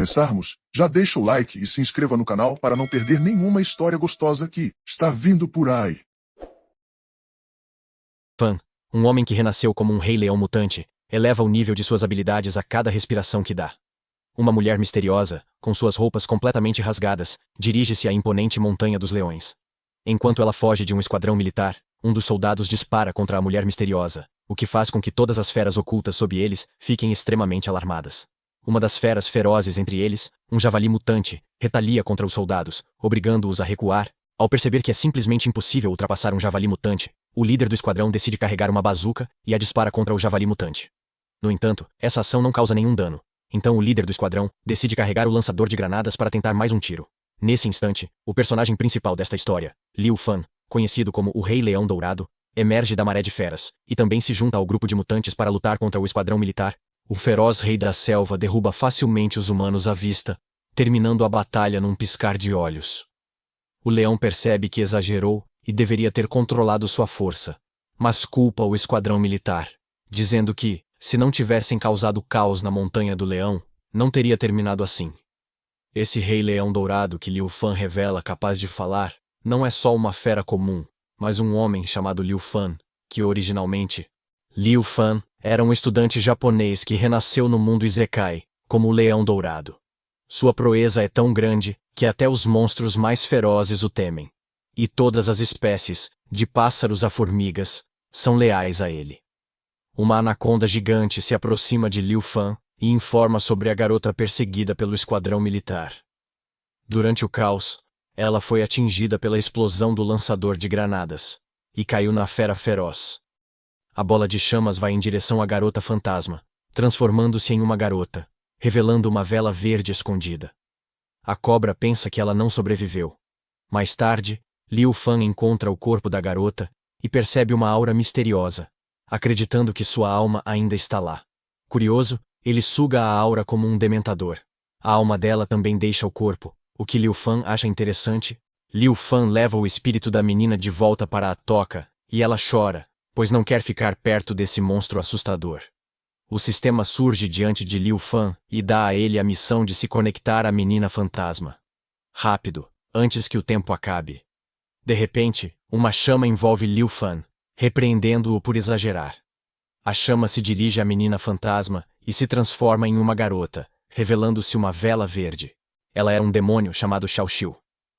começarmos, já deixa o like e se inscreva no canal para não perder nenhuma história gostosa que está vindo por aí. Fan, um homem que renasceu como um rei-leão mutante, eleva o nível de suas habilidades a cada respiração que dá. Uma mulher misteriosa, com suas roupas completamente rasgadas, dirige-se à imponente Montanha dos Leões. Enquanto ela foge de um esquadrão militar, um dos soldados dispara contra a mulher misteriosa, o que faz com que todas as feras ocultas sob eles fiquem extremamente alarmadas. Uma das feras ferozes entre eles, um javali mutante, retalia contra os soldados, obrigando-os a recuar. Ao perceber que é simplesmente impossível ultrapassar um javali mutante, o líder do esquadrão decide carregar uma bazuca e a dispara contra o javali mutante. No entanto, essa ação não causa nenhum dano. Então o líder do esquadrão decide carregar o lançador de granadas para tentar mais um tiro. Nesse instante, o personagem principal desta história, Liu Fan, conhecido como o Rei Leão Dourado, emerge da maré de feras, e também se junta ao grupo de mutantes para lutar contra o esquadrão militar. O feroz rei da selva derruba facilmente os humanos à vista, terminando a batalha num piscar de olhos. O leão percebe que exagerou e deveria ter controlado sua força, mas culpa o esquadrão militar, dizendo que, se não tivessem causado caos na Montanha do Leão, não teria terminado assim. Esse Rei Leão Dourado que Liu Fan revela capaz de falar, não é só uma fera comum, mas um homem chamado Liu Fan, que originalmente... Liu Fan era um estudante japonês que renasceu no mundo Isekai, como o Leão Dourado. Sua proeza é tão grande que até os monstros mais ferozes o temem. E todas as espécies, de pássaros a formigas, são leais a ele. Uma anaconda gigante se aproxima de Liu Fan e informa sobre a garota perseguida pelo esquadrão militar. Durante o caos, ela foi atingida pela explosão do lançador de granadas e caiu na fera feroz. A bola de chamas vai em direção à garota fantasma, transformando-se em uma garota, revelando uma vela verde escondida. A cobra pensa que ela não sobreviveu. Mais tarde, Liu Fan encontra o corpo da garota e percebe uma aura misteriosa, acreditando que sua alma ainda está lá. Curioso, ele suga a aura como um dementador. A alma dela também deixa o corpo, o que Liu Fan acha interessante. Liu Fan leva o espírito da menina de volta para a toca, e ela chora, pois não quer ficar perto desse monstro assustador. O sistema surge diante de Liu Fan e dá a ele a missão de se conectar à menina fantasma. Rápido, antes que o tempo acabe. De repente, uma chama envolve Liu Fan, repreendendo-o por exagerar. A chama se dirige à menina fantasma e se transforma em uma garota, revelando-se uma vela verde. Ela era um demônio chamado Xiaoxiu.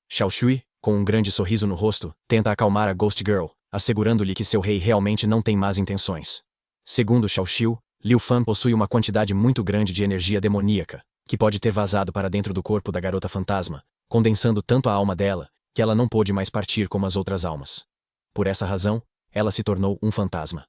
Xiaoxui, com um grande sorriso no rosto, tenta acalmar a Ghost Girl, assegurando-lhe que seu rei realmente não tem más intenções. Segundo Xiaoxiu, Liu Fan possui uma quantidade muito grande de energia demoníaca, que pode ter vazado para dentro do corpo da garota fantasma, condensando tanto a alma dela, que ela não pôde mais partir como as outras almas. Por essa razão, ela se tornou um fantasma.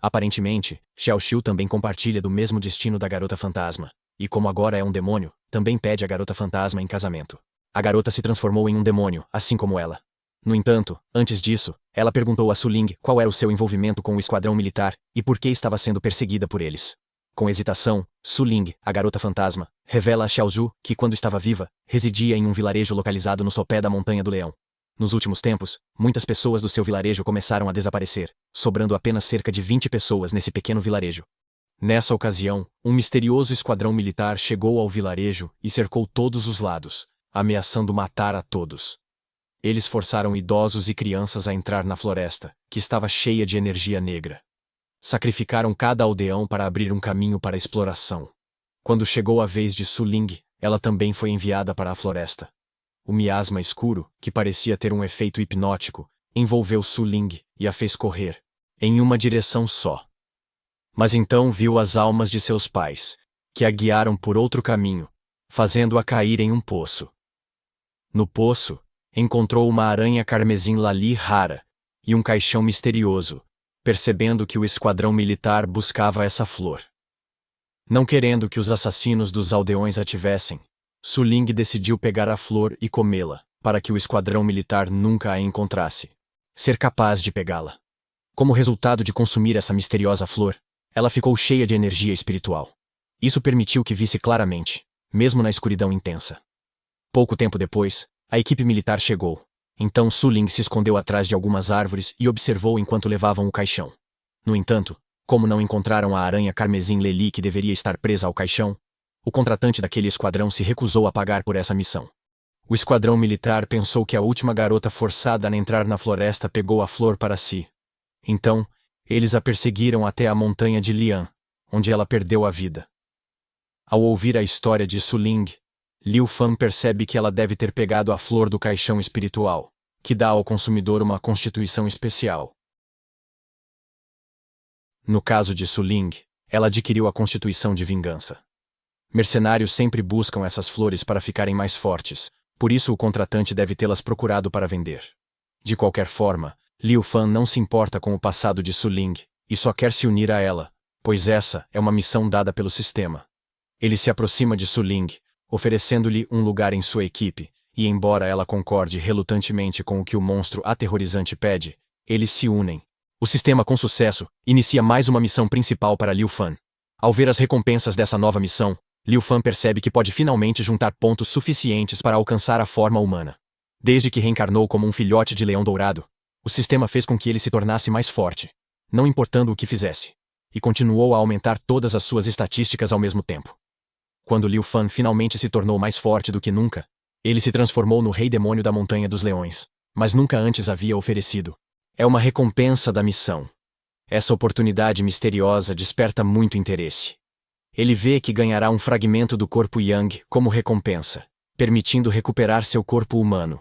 Aparentemente, Xiaoxiu também compartilha do mesmo destino da garota fantasma, e como agora é um demônio, também pede a garota fantasma em casamento. A garota se transformou em um demônio, assim como ela. No entanto, antes disso, ela perguntou a Su Ling qual era o seu envolvimento com o esquadrão militar e por que estava sendo perseguida por eles. Com hesitação, Su Ling, a garota fantasma, revela a Xiaozhu que, quando estava viva, residia em um vilarejo localizado no sopé da Montanha do Leão. Nos últimos tempos, muitas pessoas do seu vilarejo começaram a desaparecer, sobrando apenas cerca de 20 pessoas nesse pequeno vilarejo. Nessa ocasião, um misterioso esquadrão militar chegou ao vilarejo e cercou todos os lados, ameaçando matar a todos. Eles forçaram idosos e crianças a entrar na floresta, que estava cheia de energia negra. Sacrificaram cada aldeão para abrir um caminho para a exploração. Quando chegou a vez de Su Ling, ela também foi enviada para a floresta. O miasma escuro, que parecia ter um efeito hipnótico, envolveu Su Ling e a fez correr, em uma direção só. Mas então viu as almas de seus pais, que a guiaram por outro caminho, fazendo-a cair em um poço. No poço, encontrou uma aranha carmesim lali rara e um caixão misterioso, percebendo que o esquadrão militar buscava essa flor. Não querendo que os assassinos dos aldeões a tivessem, Su Ling decidiu pegar a flor e comê-la, para que o esquadrão militar nunca a encontrasse. Ser capaz de pegá-la. Como resultado de consumir essa misteriosa flor, ela ficou cheia de energia espiritual. Isso permitiu que visse claramente, mesmo na escuridão intensa. Pouco tempo depois, a equipe militar chegou. Então Su Ling se escondeu atrás de algumas árvores e observou enquanto levavam o caixão. No entanto, como não encontraram a aranha carmesim Leli que deveria estar presa ao caixão, O contratante daquele esquadrão se recusou a pagar por essa missão. O esquadrão militar pensou que a última garota forçada a entrar na floresta pegou a flor para si. Então, eles a perseguiram até a montanha de Lian, onde ela perdeu a vida. Ao ouvir a história de Su Ling, Liu Fan percebe que ela deve ter pegado a flor do caixão espiritual, que dá ao consumidor uma constituição especial. No caso de Su Ling, ela adquiriu a constituição de vingança. Mercenários sempre buscam essas flores para ficarem mais fortes, por isso o contratante deve tê-las procurado para vender. De qualquer forma, Liu Fan não se importa com o passado de Su Ling, e só quer se unir a ela, pois essa é uma missão dada pelo sistema. Ele se aproxima de Su Ling, oferecendo-lhe um lugar em sua equipe, e embora ela concorde relutantemente com o que o monstro aterrorizante pede, eles se unem. O sistema, com sucesso, inicia mais uma missão principal para Liu Fan. Ao ver as recompensas dessa nova missão, Liu Fan percebe que pode finalmente juntar pontos suficientes para alcançar a forma humana. Desde que reencarnou como um filhote de leão dourado, o sistema fez com que ele se tornasse mais forte, não importando o que fizesse, e continuou a aumentar todas as suas estatísticas ao mesmo tempo. Quando Liu Fan finalmente se tornou mais forte do que nunca, ele se transformou no rei demônio da Montanha dos Leões, mas nunca antes havia oferecido. É uma recompensa da missão. Essa oportunidade misteriosa desperta muito interesse. Ele vê que ganhará um fragmento do corpo Yang como recompensa, permitindo recuperar seu corpo humano.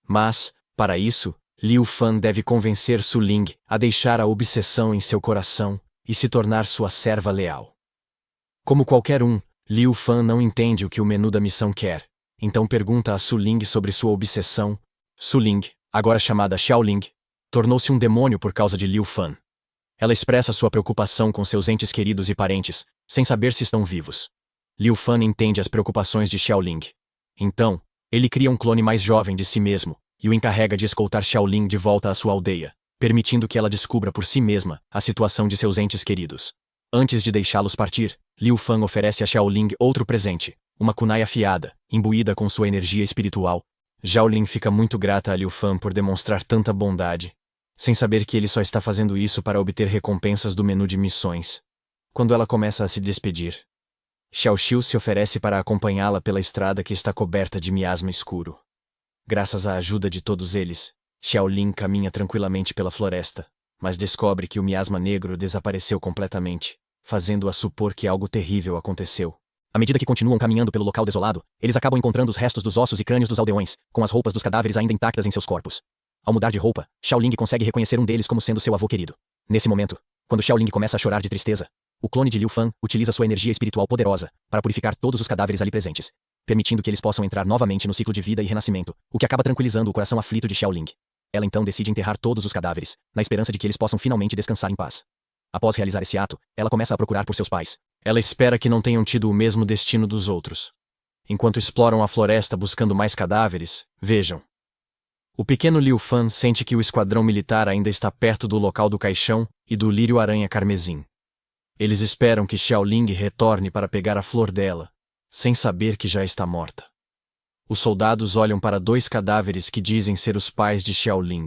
Mas, para isso, Liu Fan deve convencer Su Ling a deixar a obsessão em seu coração e se tornar sua serva leal. Como qualquer um, Liu Fan não entende o que o menu da missão quer, então pergunta a Su Ling sobre sua obsessão. Su Ling, agora chamada Xiaoling, tornou-se um demônio por causa de Liu Fan. Ela expressa sua preocupação com seus entes queridos e parentes, sem saber se estão vivos. Liu Fan entende as preocupações de Xiaoling. Então, ele cria um clone mais jovem de si mesmo, e o encarrega de escoltar Xiaoling de volta à sua aldeia, permitindo que ela descubra por si mesma a situação de seus entes queridos. Antes de deixá-los partir, Liu Fan oferece a Xiaoling outro presente, uma kunai afiada, imbuída com sua energia espiritual. Xiaoling fica muito grata a Liu Fan por demonstrar tanta bondade, sem saber que ele só está fazendo isso para obter recompensas do menu de missões. Quando ela começa a se despedir, Xiaoxiu se oferece para acompanhá-la pela estrada que está coberta de miasma escuro. Graças à ajuda de todos eles, Xiaoling caminha tranquilamente pela floresta, mas descobre que o miasma negro desapareceu completamente, fazendo-a supor que algo terrível aconteceu. À medida que continuam caminhando pelo local desolado, eles acabam encontrando os restos dos ossos e crânios dos aldeões, com as roupas dos cadáveres ainda intactas em seus corpos. Ao mudar de roupa, Xiaoling consegue reconhecer um deles como sendo seu avô querido. Nesse momento, quando Xiaoling começa a chorar de tristeza, o clone de Liu Fan utiliza sua energia espiritual poderosa para purificar todos os cadáveres ali presentes, permitindo que eles possam entrar novamente no ciclo de vida e renascimento, o que acaba tranquilizando o coração aflito de Xiaoling. Ela então decide enterrar todos os cadáveres, na esperança de que eles possam finalmente descansar em paz. Após realizar esse ato, ela começa a procurar por seus pais. Ela espera que não tenham tido o mesmo destino dos outros. Enquanto exploram a floresta buscando mais cadáveres, vejam. O pequeno Liu Fan sente que o esquadrão militar ainda está perto do local do caixão e do lírio-aranha carmesim. Eles esperam que Xiaoling retorne para pegar a flor dela, sem saber que já está morta. Os soldados olham para dois cadáveres que dizem ser os pais de Xiaoling,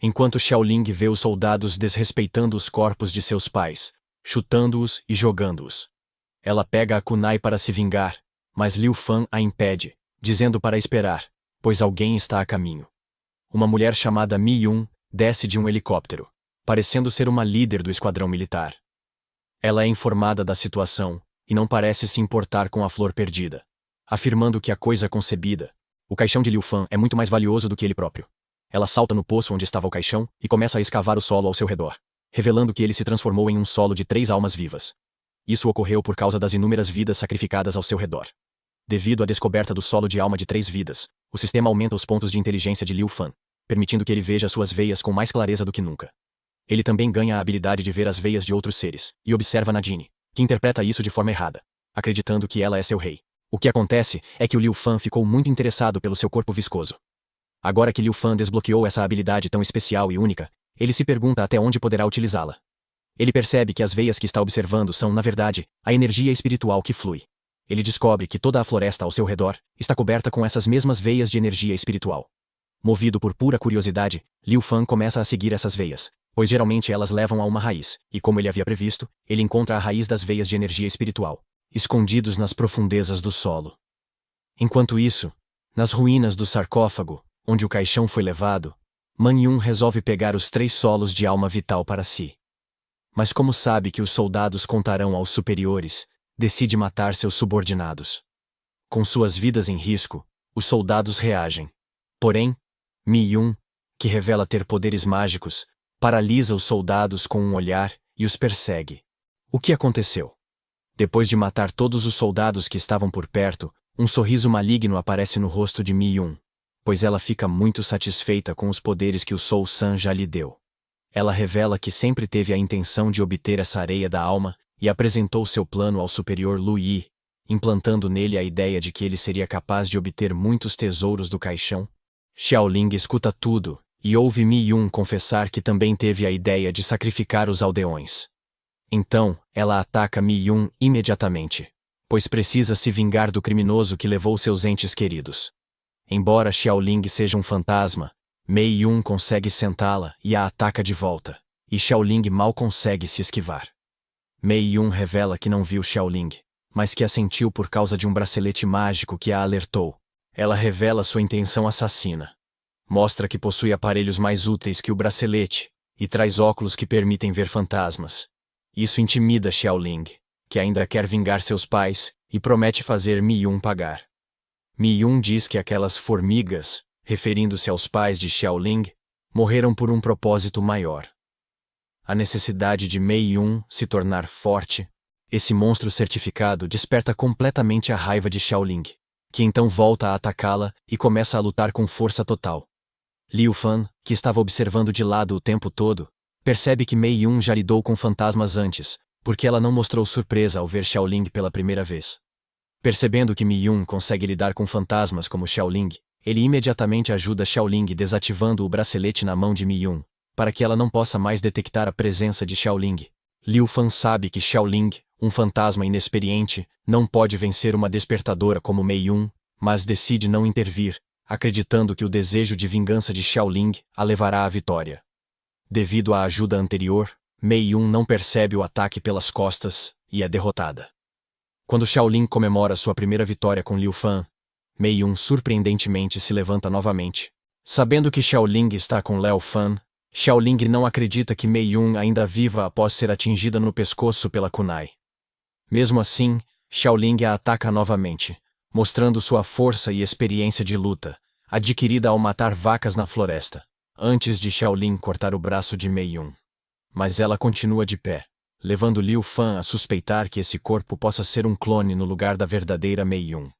enquanto Xiaoling vê os soldados desrespeitando os corpos de seus pais, chutando-os e jogando-os. Ela pega a kunai para se vingar, mas Liu Fan a impede, dizendo para esperar, pois alguém está a caminho. Uma mulher chamada Mi Yun desce de um helicóptero, parecendo ser uma líder do esquadrão militar. Ela é informada da situação e não parece se importar com a flor perdida, afirmando que a coisa concebida, o caixão de Liu Fan, é muito mais valioso do que ele próprio. Ela salta no poço onde estava o caixão e começa a escavar o solo ao seu redor, revelando que ele se transformou em um solo de 3 almas vivas. Isso ocorreu por causa das inúmeras vidas sacrificadas ao seu redor. Devido à descoberta do solo de alma de 3 vidas, o sistema aumenta os pontos de inteligência de Liu Fan, permitindo que ele veja suas veias com mais clareza do que nunca. Ele também ganha a habilidade de ver as veias de outros seres, e observa Nadine, que interpreta isso de forma errada, acreditando que ela é seu rei. O que acontece é que o Liu Fan ficou muito interessado pelo seu corpo viscoso. Agora que Liu Fan desbloqueou essa habilidade tão especial e única, ele se pergunta até onde poderá utilizá-la. Ele percebe que as veias que está observando são, na verdade, a energia espiritual que flui. Ele descobre que toda a floresta ao seu redor está coberta com essas mesmas veias de energia espiritual. Movido por pura curiosidade, Liu Fan começa a seguir essas veias, pois geralmente elas levam a uma raiz, e como ele havia previsto, ele encontra a raiz das veias de energia espiritual. escondidos nas profundezas do solo. Enquanto isso, nas ruínas do sarcófago, onde o caixão foi levado, Man Yun resolve pegar os 3 solos de alma vital para si. Mas como sabe que os soldados contarão aos superiores, decide matar seus subordinados. Com suas vidas em risco, os soldados reagem. Porém, Mi Yun, que revela ter poderes mágicos, paralisa os soldados com um olhar e os persegue. O que aconteceu? Depois de matar todos os soldados que estavam por perto, um sorriso maligno aparece no rosto de Mi Yun, pois ela fica muito satisfeita com os poderes que o Soul Sun já lhe deu. Ela revela que sempre teve a intenção de obter essa areia da alma e apresentou seu plano ao superior Lu Yi, implantando nele a ideia de que ele seria capaz de obter muitos tesouros do caixão. Xiaoling escuta tudo e ouve Mi Yun confessar que também teve a ideia de sacrificar os aldeões. Então, ela ataca Mi Yun imediatamente, pois precisa se vingar do criminoso que levou seus entes queridos. Embora Xiaoling seja um fantasma, Mei Yun consegue sentá-la e a ataca de volta, e Xiaoling mal consegue se esquivar. Mei Yun revela que não viu Xiaoling, mas que a sentiu por causa de um bracelete mágico que a alertou. Ela revela sua intenção assassina. Mostra que possui aparelhos mais úteis que o bracelete, e traz óculos que permitem ver fantasmas. Isso intimida Xiaoling, que ainda quer vingar seus pais, e promete fazer Mi Yun pagar. Mi Yun diz que aquelas formigas, referindo-se aos pais de Xiaoling, morreram por um propósito maior. A necessidade de Mei Yun se tornar forte, esse monstro certificado desperta completamente a raiva de Xiaoling, que então volta a atacá-la e começa a lutar com força total. Liu Fan, que estava observando de lado o tempo todo, percebe que Mei Yun já lidou com fantasmas antes, porque ela não mostrou surpresa ao ver Xiaoling pela primeira vez. Percebendo que Mi Yun consegue lidar com fantasmas como Xiaoling, ele imediatamente ajuda Xiaoling desativando o bracelete na mão de Mi Yun, para que ela não possa mais detectar a presença de Xiaoling. Liu Fan sabe que Xiaoling, um fantasma inexperiente, não pode vencer uma despertadora como Mei Yun, mas decide não intervir, acreditando que o desejo de vingança de Xiaoling a levará à vitória. Devido à ajuda anterior, Mei Yun não percebe o ataque pelas costas e é derrotada. Quando Xiaoling comemora sua primeira vitória com Liu Fan, Mei Yun surpreendentemente se levanta novamente. Sabendo que Xiaoling está com Liu Fan, Xiaoling não acredita que Mei Yun ainda viva após ser atingida no pescoço pela kunai. Mesmo assim, Xiaoling a ataca novamente, mostrando sua força e experiência de luta, adquirida ao matar vacas na floresta, antes de Xiaoling cortar o braço de Mei Yun. Mas ela continua de pé, levando Liu Fan a suspeitar que esse corpo possa ser um clone no lugar da verdadeira Mei Yun.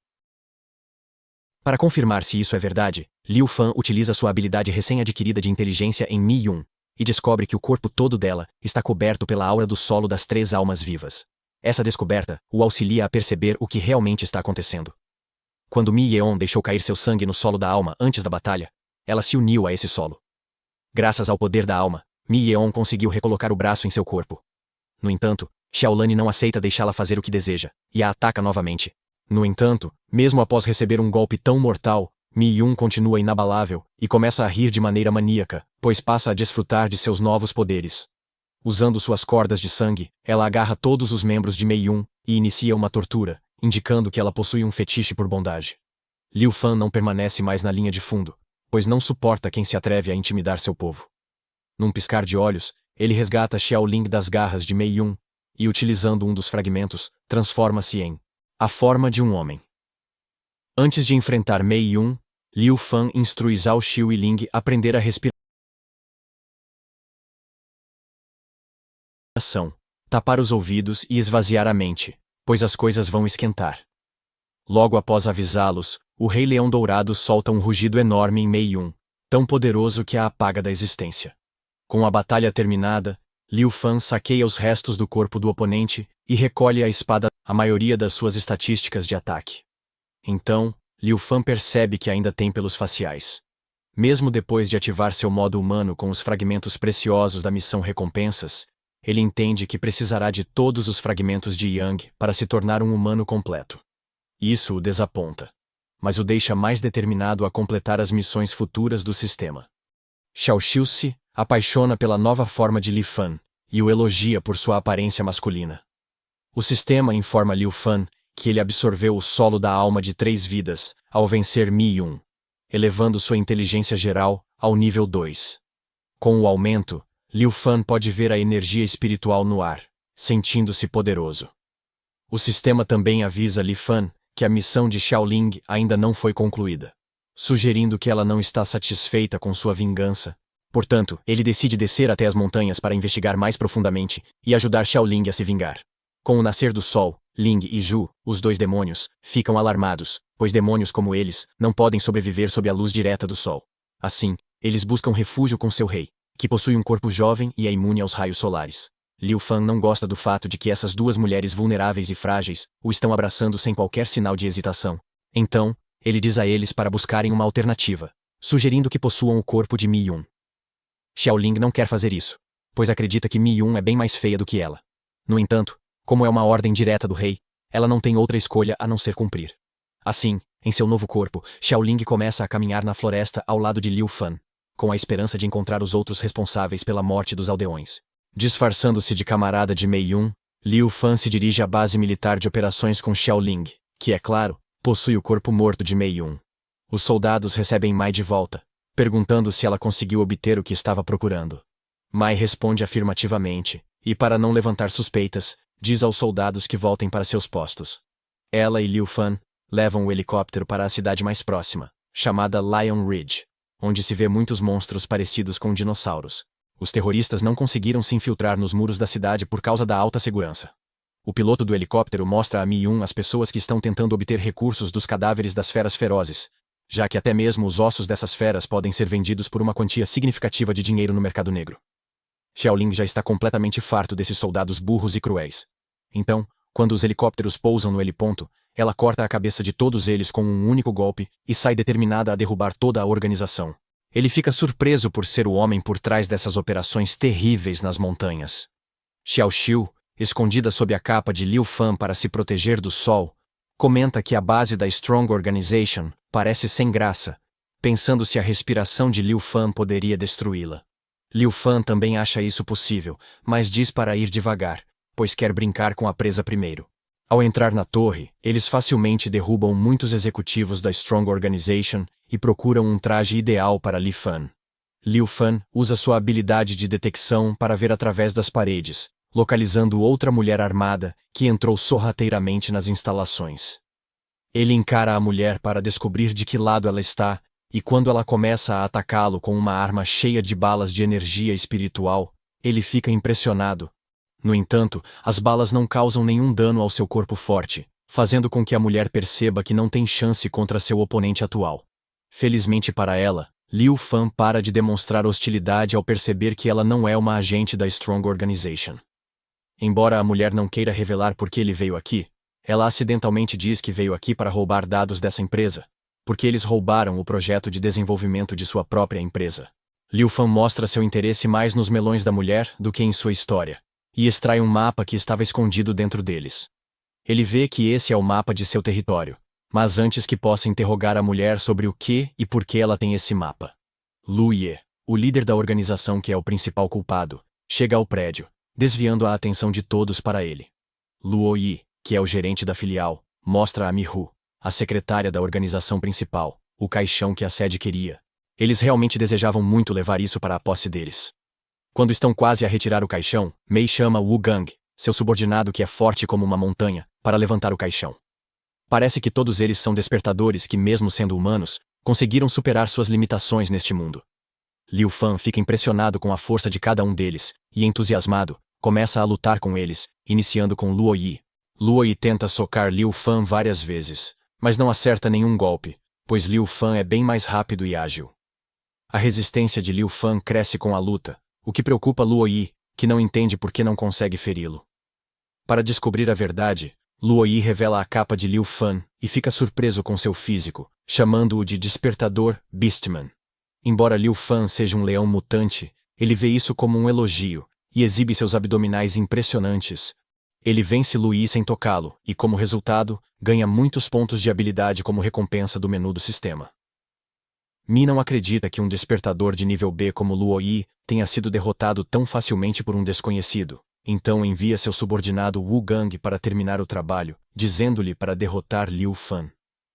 Para confirmar se isso é verdade, Liu Fan utiliza sua habilidade recém-adquirida de inteligência em Mi Yun, e descobre que o corpo todo dela está coberto pela aura do solo das 3 almas vivas. Essa descoberta o auxilia a perceber o que realmente está acontecendo. Quando Mi Yeon deixou cair seu sangue no solo da alma antes da batalha, ela se uniu a esse solo. Graças ao poder da alma, Mi Yeon conseguiu recolocar o braço em seu corpo. No entanto, Xiaolani não aceita deixá-la fazer o que deseja, e a ataca novamente. No entanto, mesmo após receber um golpe tão mortal, Mi Yun continua inabalável e começa a rir de maneira maníaca, pois passa a desfrutar de seus novos poderes. Usando suas cordas de sangue, ela agarra todos os membros de Mei Yun e inicia uma tortura, indicando que ela possui um fetiche por bondade. Liu Fan não permanece mais na linha de fundo, pois não suporta quem se atreve a intimidar seu povo. Num piscar de olhos, ele resgata Xiaoling das garras de Mei Yun e, utilizando um dos fragmentos, transforma-se em a forma de um homem. Antes de enfrentar Mei Yun, Liu Fan instrui Zhao Xiu e Ling a aprender a respiração, tapar os ouvidos e esvaziar a mente, pois as coisas vão esquentar. Logo após avisá-los, o Rei Leão Dourado solta um rugido enorme em Mei Yun, tão poderoso que a apaga da existência. Com a batalha terminada, Liu Fan saqueia os restos do corpo do oponente e recolhe a espada, a maioria das suas estatísticas de ataque. Então, Liu Fan percebe que ainda tem pelos faciais. Mesmo depois de ativar seu modo humano com os fragmentos preciosos da missão Recompensas, ele entende que precisará de todos os fragmentos de Yang para se tornar um humano completo. Isso o desaponta, mas o deixa mais determinado a completar as missões futuras do sistema. Xiao Xiu se apaixona pela nova forma de Li Fan e o elogia por sua aparência masculina. O sistema informa Liu Fan que ele absorveu o solo da alma de 3 vidas ao vencer Mi-1, elevando sua inteligência geral ao nível 2. Com o aumento, Liu Fan pode ver a energia espiritual no ar, sentindo-se poderoso. O sistema também avisa Li Fan que a missão de Xiaoling ainda não foi concluída, sugerindo que ela não está satisfeita com sua vingança. Portanto, ele decide descer até as montanhas para investigar mais profundamente e ajudar Xiaoling a se vingar. Com o nascer do sol, Ling e Zhu, os 2 demônios, ficam alarmados, pois demônios como eles não podem sobreviver sob a luz direta do sol. Assim, eles buscam refúgio com seu rei, que possui um corpo jovem e é imune aos raios solares. Liu Fan não gosta do fato de que essas 2 mulheres vulneráveis e frágeis o estão abraçando sem qualquer sinal de hesitação. Então, ele diz a eles para buscarem uma alternativa, sugerindo que possuam o corpo de Mi-1. Xiaoling não quer fazer isso, pois acredita que Mi-1 é bem mais feia do que ela. No entanto, como é uma ordem direta do rei, ela não tem outra escolha a não ser cumprir. Assim, em seu novo corpo, Xiaoling começa a caminhar na floresta ao lado de Liu Fan, com a esperança de encontrar os outros responsáveis pela morte dos aldeões. Disfarçando-se de camarada de Mei-Yun, Liu Fan se dirige à base militar de operações com Xiaoling, que, é claro, possui o corpo morto de Mei-Yun. Os soldados recebem Mai de volta, perguntando se ela conseguiu obter o que estava procurando. Mai responde afirmativamente, e para não levantar suspeitas, diz aos soldados que voltem para seus postos. Ela e Liu Fan levam o helicóptero para a cidade mais próxima, chamada Lion Ridge, onde se vê muitos monstros parecidos com dinossauros. Os terroristas não conseguiram se infiltrar nos muros da cidade por causa da alta segurança. O piloto do helicóptero mostra a Mi-1 as pessoas que estão tentando obter recursos dos cadáveres das feras ferozes, já que até mesmo os ossos dessas feras podem ser vendidos por uma quantia significativa de dinheiro no mercado negro. Xiaoling já está completamente farto desses soldados burros e cruéis. Então, quando os helicópteros pousam no heliponto, ela corta a cabeça de todos eles com um único golpe e sai determinada a derrubar toda a organização. Ele fica surpreso por ser o homem por trás dessas operações terríveis nas montanhas. Xiao Xiu, escondida sob a capa de Liu Fan para se proteger do sol, comenta que a base da Strong Organization parece sem graça, pensando se a respiração de Liu Fan poderia destruí-la. Liu Fan também acha isso possível, mas diz para ir devagar, pois quer brincar com a presa primeiro. Ao entrar na torre, eles facilmente derrubam muitos executivos da Strong Organization e procuram um traje ideal para Li Fan. Liu Fan usa sua habilidade de detecção para ver através das paredes, localizando outra mulher armada que entrou sorrateiramente nas instalações. Ele encara a mulher para descobrir de que lado ela está, e quando ela começa a atacá-lo com uma arma cheia de balas de energia espiritual, ele fica impressionado. No entanto, as balas não causam nenhum dano ao seu corpo forte, fazendo com que a mulher perceba que não tem chance contra seu oponente atual. Felizmente para ela, Liu Fan para de demonstrar hostilidade ao perceber que ela não é uma agente da Strong Organization. Embora a mulher não queira revelar por que ele veio aqui, ela acidentalmente diz que veio aqui para roubar dados dessa empresa, porque eles roubaram o projeto de desenvolvimento de sua própria empresa. Liu Fan mostra seu interesse mais nos melões da mulher do que em sua história, e extrai um mapa que estava escondido dentro deles. Ele vê que esse é o mapa de seu território, mas antes que possa interrogar a mulher sobre o que e por que ela tem esse mapa, Lu Ye, o líder da organização que é o principal culpado, chega ao prédio, desviando a atenção de todos para ele. Luo Yi, que é o gerente da filial, mostra a Mihu, a secretária da organização principal, o caixão que a sede queria. Eles realmente desejavam muito levar isso para a posse deles. Quando estão quase a retirar o caixão, Mei chama Wu Gang, seu subordinado que é forte como uma montanha, para levantar o caixão. Parece que todos eles são despertadores que, mesmo sendo humanos, conseguiram superar suas limitações neste mundo. Liu Fan fica impressionado com a força de cada um deles, e entusiasmado, começa a lutar com eles, iniciando com Luo Yi. Luo Yi tenta socar Liu Fan várias vezes, mas não acerta nenhum golpe, pois Liu Fan é bem mais rápido e ágil. A resistência de Liu Fan cresce com a luta, o que preocupa Luo Yi, que não entende por que não consegue feri-lo. Para descobrir a verdade, Luo Yi revela a capa de Liu Fan e fica surpreso com seu físico, chamando-o de Despertador Beastman. Embora Liu Fan seja um leão mutante, ele vê isso como um elogio e exibe seus abdominais impressionantes. Ele vence Lu Yi sem tocá-lo e, como resultado, ganha muitos pontos de habilidade como recompensa do menu do sistema. Mi não acredita que um despertador de nível B como Luo Yi tenha sido derrotado tão facilmente por um desconhecido, Então envia seu subordinado Wu Gang para terminar o trabalho, dizendo-lhe para derrotar Liu Fan.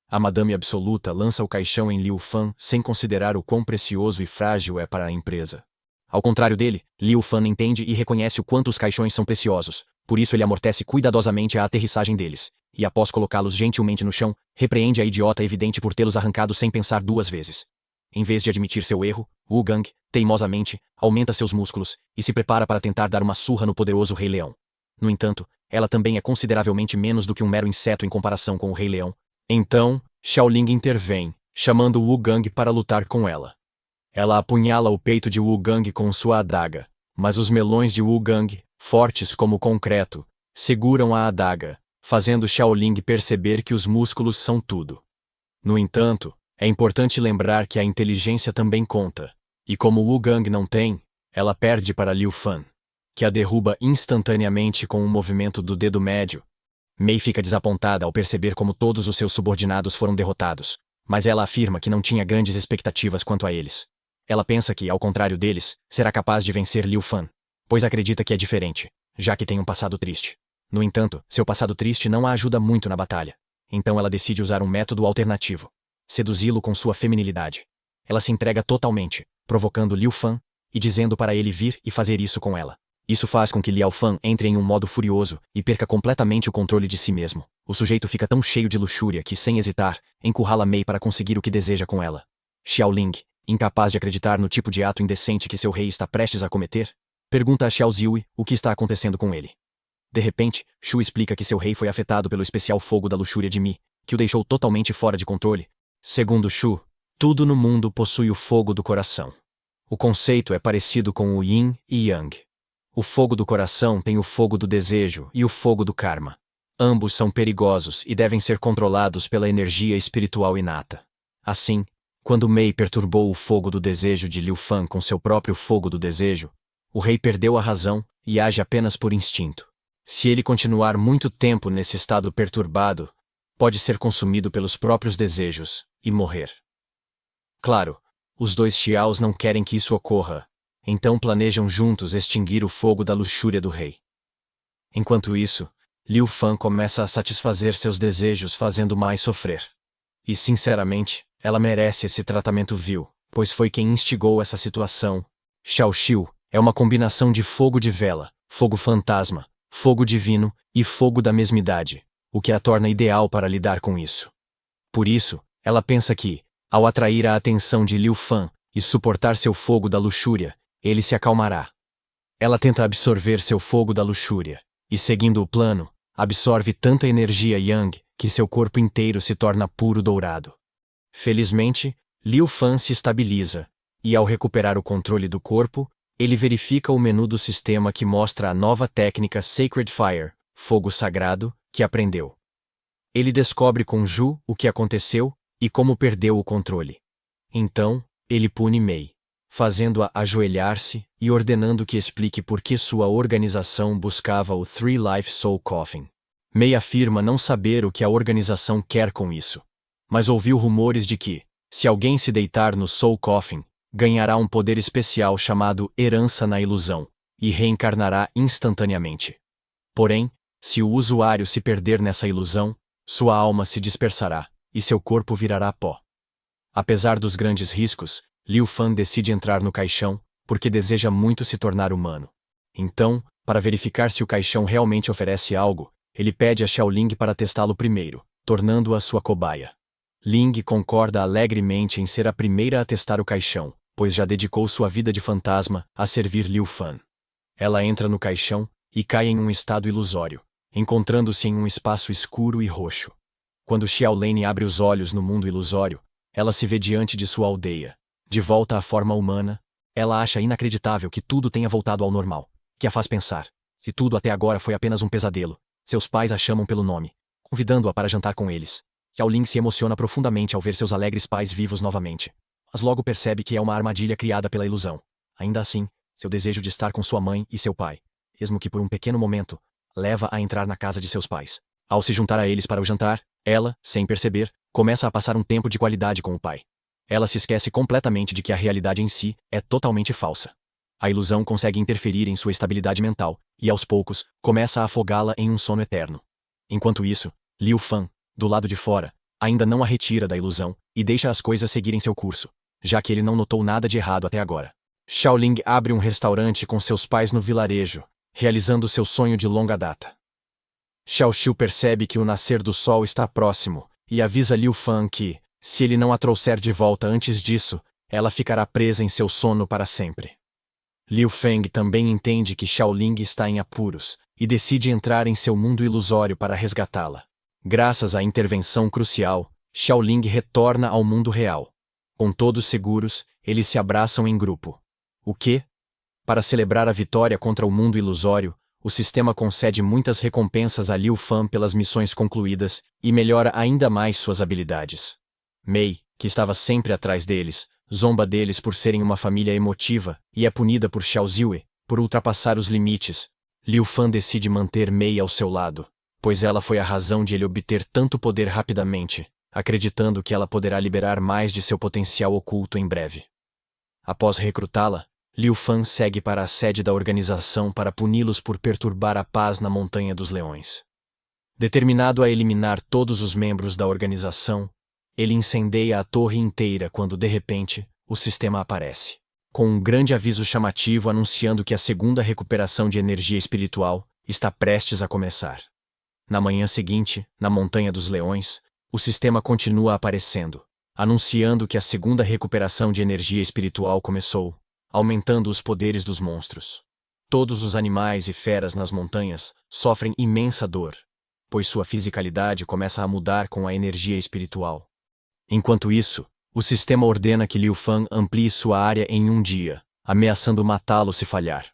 A Madame Absoluta lança o caixão em Liu Fan sem considerar o quão precioso e frágil é para a empresa. Ao contrário dele, Liu Fan entende e reconhece o quanto os caixões são preciosos, por isso ele amortece cuidadosamente a aterrissagem deles, e após colocá-los gentilmente no chão, repreende a idiota evidente por tê-los arrancado sem pensar duas vezes. Em vez de admitir seu erro, Wu Gang, teimosamente, aumenta seus músculos e se prepara para tentar dar uma surra no poderoso Rei Leão. No entanto, ela também é consideravelmente menos do que um mero inseto em comparação com o Rei Leão. Então, Xiaoling intervém, chamando Wu Gang para lutar com ela. Ela apunhala o peito de Wu Gang com sua adaga, mas os melões de Wu Gang, fortes como concreto, seguram a adaga, fazendo Xiaoling perceber que os músculos são tudo. No entanto, é importante lembrar que a inteligência também conta, e como Wu Gang não tem, ela perde para Liu Fan, que a derruba instantaneamente com um movimento do dedo médio. Mei fica desapontada ao perceber como todos os seus subordinados foram derrotados, mas ela afirma que não tinha grandes expectativas quanto a eles. Ela pensa que, ao contrário deles, será capaz de vencer Liu Fan, pois acredita que é diferente, já que tem um passado triste. No entanto, seu passado triste não a ajuda muito na batalha. Então ela decide usar um método alternativo. Seduzi-lo com sua feminilidade. Ela se entrega totalmente, provocando Liu Fan e dizendo para ele vir e fazer isso com ela. Isso faz com que Liao Fan entre em um modo furioso e perca completamente o controle de si mesmo. O sujeito fica tão cheio de luxúria que, sem hesitar, encurrala Mei para conseguir o que deseja com ela. Xiaoling, incapaz de acreditar no tipo de ato indecente que seu rei está prestes a cometer, pergunta a Xiao Ziui o que está acontecendo com ele. De repente, Shu explica que seu rei foi afetado pelo especial fogo da luxúria de Mi, que o deixou totalmente fora de controle. Segundo Shu, tudo no mundo possui o fogo do coração. O conceito é parecido com o Yin e Yang. O fogo do coração tem o fogo do desejo e o fogo do karma. Ambos são perigosos e devem ser controlados pela energia espiritual inata. Assim, quando Mei perturbou o fogo do desejo de Liu Fan com seu próprio fogo do desejo, o rei perdeu a razão e age apenas por instinto. Se ele continuar muito tempo nesse estado perturbado, pode ser consumido pelos próprios desejos e morrer. Claro, os dois Xiaos não querem que isso ocorra, então planejam juntos extinguir o fogo da luxúria do rei. Enquanto isso, Liu Fan começa a satisfazer seus desejos fazendo mais sofrer. E sinceramente, ela merece esse tratamento vil, pois foi quem instigou essa situação. Xiaoxiu é uma combinação de fogo de vela, fogo fantasma, fogo divino e fogo da mesmidade, o que a torna ideal para lidar com isso. Por isso, ela pensa que, ao atrair a atenção de Liu Fan e suportar seu fogo da luxúria, ele se acalmará. Ela tenta absorver seu fogo da luxúria, e seguindo o plano, absorve tanta energia Yang que seu corpo inteiro se torna puro dourado. Felizmente, Liu Fan se estabiliza, e ao recuperar o controle do corpo, ele verifica o menu do sistema que mostra a nova técnica Sacred Fire, fogo sagrado, que aprendeu. Ele descobre com Ju o que aconteceu e como perdeu o controle. Então, ele pune Mei, fazendo-a ajoelhar-se e ordenando que explique por que sua organização buscava o Three Life Soul Coffin. Mei afirma não saber o que a organização quer com isso, mas ouviu rumores de que, se alguém se deitar no Soul Coffin, ganhará um poder especial chamado Herança na Ilusão, e reencarnará instantaneamente. Porém, se o usuário se perder nessa ilusão, sua alma se dispersará, e seu corpo virará pó. Apesar dos grandes riscos, Liu Fan decide entrar no caixão, porque deseja muito se tornar humano. Então, para verificar se o caixão realmente oferece algo, ele pede a Xiaoling para testá-lo primeiro, tornando-a sua cobaia. Ling concorda alegremente em ser a primeira a testar o caixão, pois já dedicou sua vida de fantasma a servir Liu Fan. Ela entra no caixão e cai em um estado ilusório, encontrando-se em um espaço escuro e roxo. Quando Xiaolane abre os olhos no mundo ilusório, ela se vê diante de sua aldeia. De volta à forma humana, ela acha inacreditável que tudo tenha voltado ao normal, que a faz pensar, se tudo até agora foi apenas um pesadelo. Seus pais a chamam pelo nome, convidando-a para jantar com eles. Xiaoling se emociona profundamente ao ver seus alegres pais vivos novamente, mas logo percebe que é uma armadilha criada pela ilusão. Ainda assim, seu desejo de estar com sua mãe e seu pai, mesmo que por um pequeno momento, leva a entrar na casa de seus pais. Ao se juntar a eles para o jantar, ela, sem perceber, começa a passar um tempo de qualidade com o pai. Ela se esquece completamente de que a realidade em si é totalmente falsa. A ilusão consegue interferir em sua estabilidade mental, e aos poucos, começa a afogá-la em um sono eterno. Enquanto isso, Liu Fan, do lado de fora, ainda não a retira da ilusão e deixa as coisas seguirem seu curso, já que ele não notou nada de errado até agora. Xiaoling abre um restaurante com seus pais no vilarejo, realizando seu sonho de longa data. Xiaoxiu percebe que o nascer do sol está próximo e avisa Liu Fan que, se ele não a trouxer de volta antes disso, ela ficará presa em seu sono para sempre. Liu Feng também entende que Xiaoling está em apuros e decide entrar em seu mundo ilusório para resgatá-la. Graças à intervenção crucial, Xiaoling retorna ao mundo real. Com todos seguros, eles se abraçam em grupo. O quê? Para celebrar a vitória contra o mundo ilusório, o sistema concede muitas recompensas a Liu Fan pelas missões concluídas e melhora ainda mais suas habilidades. Mei, que estava sempre atrás deles, zomba deles por serem uma família emotiva e é punida por Xiao Ziwei por ultrapassar os limites. Liu Fan decide manter Mei ao seu lado, pois ela foi a razão de ele obter tanto poder rapidamente, acreditando que ela poderá liberar mais de seu potencial oculto em breve. Após recrutá-la, Liu Fan segue para a sede da organização para puni-los por perturbar a paz na Montanha dos Leões. Determinado a eliminar todos os membros da organização, ele incendeia a torre inteira quando, de repente, o sistema aparece, com um grande aviso chamativo anunciando que a segunda recuperação de energia espiritual está prestes a começar. Na manhã seguinte, na Montanha dos Leões, o sistema continua aparecendo, anunciando que a segunda recuperação de energia espiritual começou, aumentando os poderes dos monstros. Todos os animais e feras nas montanhas sofrem imensa dor, pois sua fisicalidade começa a mudar com a energia espiritual. Enquanto isso, o sistema ordena que Liu Fan amplie sua área em um dia, ameaçando matá-lo se falhar.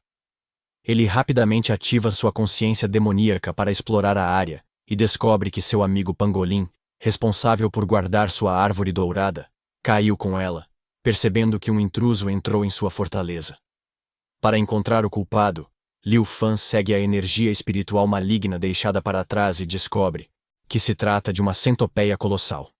Ele rapidamente ativa sua consciência demoníaca para explorar a área e descobre que seu amigo Pangolin, responsável por guardar sua árvore dourada, caiu com ela, percebendo que um intruso entrou em sua fortaleza. Para encontrar o culpado, Liu Fan segue a energia espiritual maligna deixada para trás e descobre que se trata de uma centopeia colossal.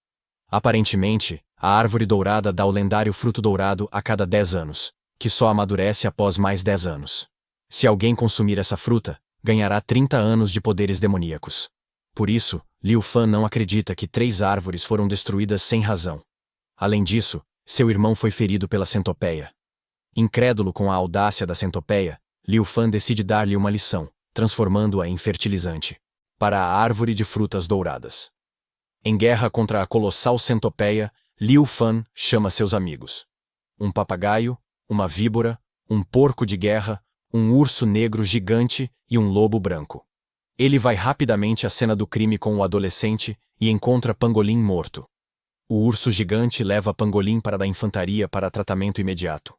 Aparentemente, a árvore dourada dá o lendário fruto dourado a cada 10 anos, que só amadurece após mais 10 anos. Se alguém consumir essa fruta, ganhará 30 anos de poderes demoníacos. Por isso, Liu Fan não acredita que 3 árvores foram destruídas sem razão. Além disso, seu irmão foi ferido pela centopeia. Incrédulo com a audácia da centopeia, Liu Fan decide dar-lhe uma lição, transformando-a em fertilizante para a árvore de frutas douradas. Em guerra contra a colossal centopeia, Liu Fan chama seus amigos. Um papagaio, uma víbora, um porco de guerra, um urso negro gigante e um lobo branco. Ele vai rapidamente à cena do crime com o adolescente e encontra Pangolin morto. O urso gigante leva Pangolin para a infantaria para tratamento imediato.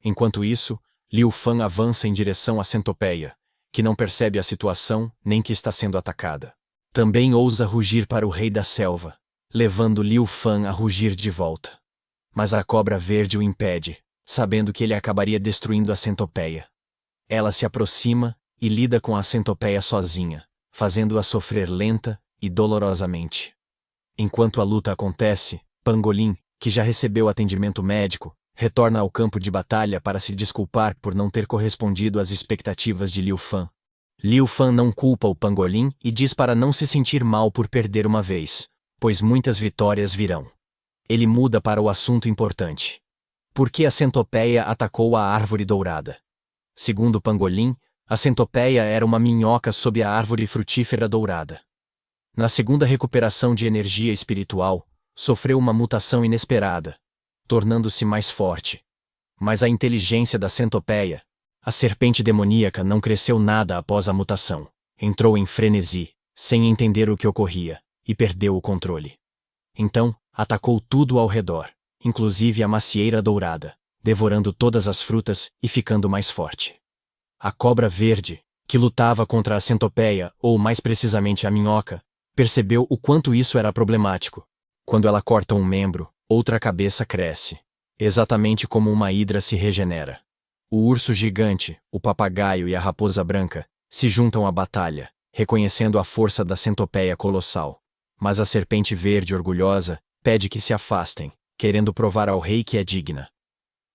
Enquanto isso, Liu Fan avança em direção à centopeia, que não percebe a situação nem que está sendo atacada. Também ousa rugir para o rei da selva, levando Liu Fan a rugir de volta. Mas a cobra verde o impede, sabendo que ele acabaria destruindo a centopeia. Ela se aproxima e lida com a centopeia sozinha, fazendo-a sofrer lenta e dolorosamente. Enquanto a luta acontece, Pangolin, que já recebeu atendimento médico, retorna ao campo de batalha para se desculpar por não ter correspondido às expectativas de Liu Fan. Liu Fan não culpa o Pangolin e diz para não se sentir mal por perder uma vez, pois muitas vitórias virão. Ele muda para o assunto importante. Por que a centopeia atacou a árvore dourada? Segundo Pangolin, a centopeia era uma minhoca sob a árvore frutífera dourada. Na segunda recuperação de energia espiritual, sofreu uma mutação inesperada, tornando-se mais forte. Mas a inteligência da centopeia, a serpente demoníaca, não cresceu nada após a mutação. Entrou em frenesi, sem entender o que ocorria, e perdeu o controle. Então, atacou tudo ao redor, inclusive a macieira dourada, devorando todas as frutas e ficando mais forte. A cobra verde, que lutava contra a centopeia, ou mais precisamente a minhoca, percebeu o quanto isso era problemático. Quando ela corta um membro, outra cabeça cresce, exatamente como uma hidra se regenera. O urso gigante, o papagaio e a raposa branca se juntam à batalha, reconhecendo a força da centopeia colossal. Mas a serpente verde orgulhosa pede que se afastem, querendo provar ao rei que é digna.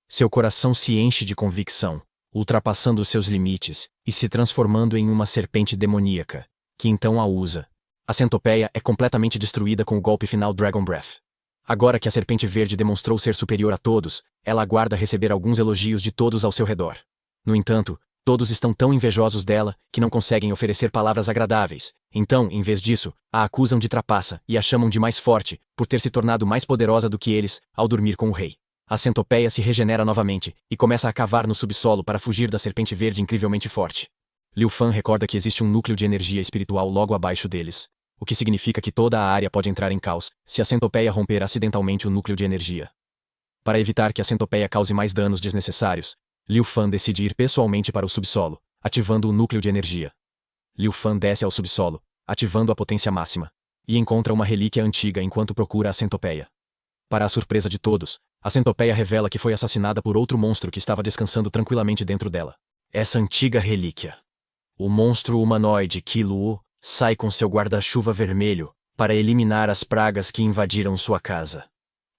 Seu coração se enche de convicção, ultrapassando seus limites e se transformando em uma serpente demoníaca, que então a usa. A centopeia é completamente destruída com o golpe final Dragon Breath. Agora que a serpente verde demonstrou ser superior a todos, ela aguarda receber alguns elogios de todos ao seu redor. No entanto, todos estão tão invejosos dela que não conseguem oferecer palavras agradáveis. Então, em vez disso, a acusam de trapaça e a chamam de mais forte, por ter se tornado mais poderosa do que eles, ao dormir com o rei. A centopeia se regenera novamente e começa a cavar no subsolo para fugir da serpente verde incrivelmente forte. Liu Fan recorda que existe um núcleo de energia espiritual logo abaixo deles, o que significa que toda a área pode entrar em caos se a centopeia romper acidentalmente o núcleo de energia. Para evitar que a centopeia cause mais danos desnecessários, Liu Fan decide ir pessoalmente para o subsolo, ativando o núcleo de energia. Liu Fan desce ao subsolo, ativando a potência máxima, e encontra uma relíquia antiga enquanto procura a centopeia. Para a surpresa de todos, a centopeia revela que foi assassinada por outro monstro que estava descansando tranquilamente dentro dela. Essa antiga relíquia. O monstro humanoide Qi Luo sai com seu guarda-chuva vermelho para eliminar as pragas que invadiram sua casa.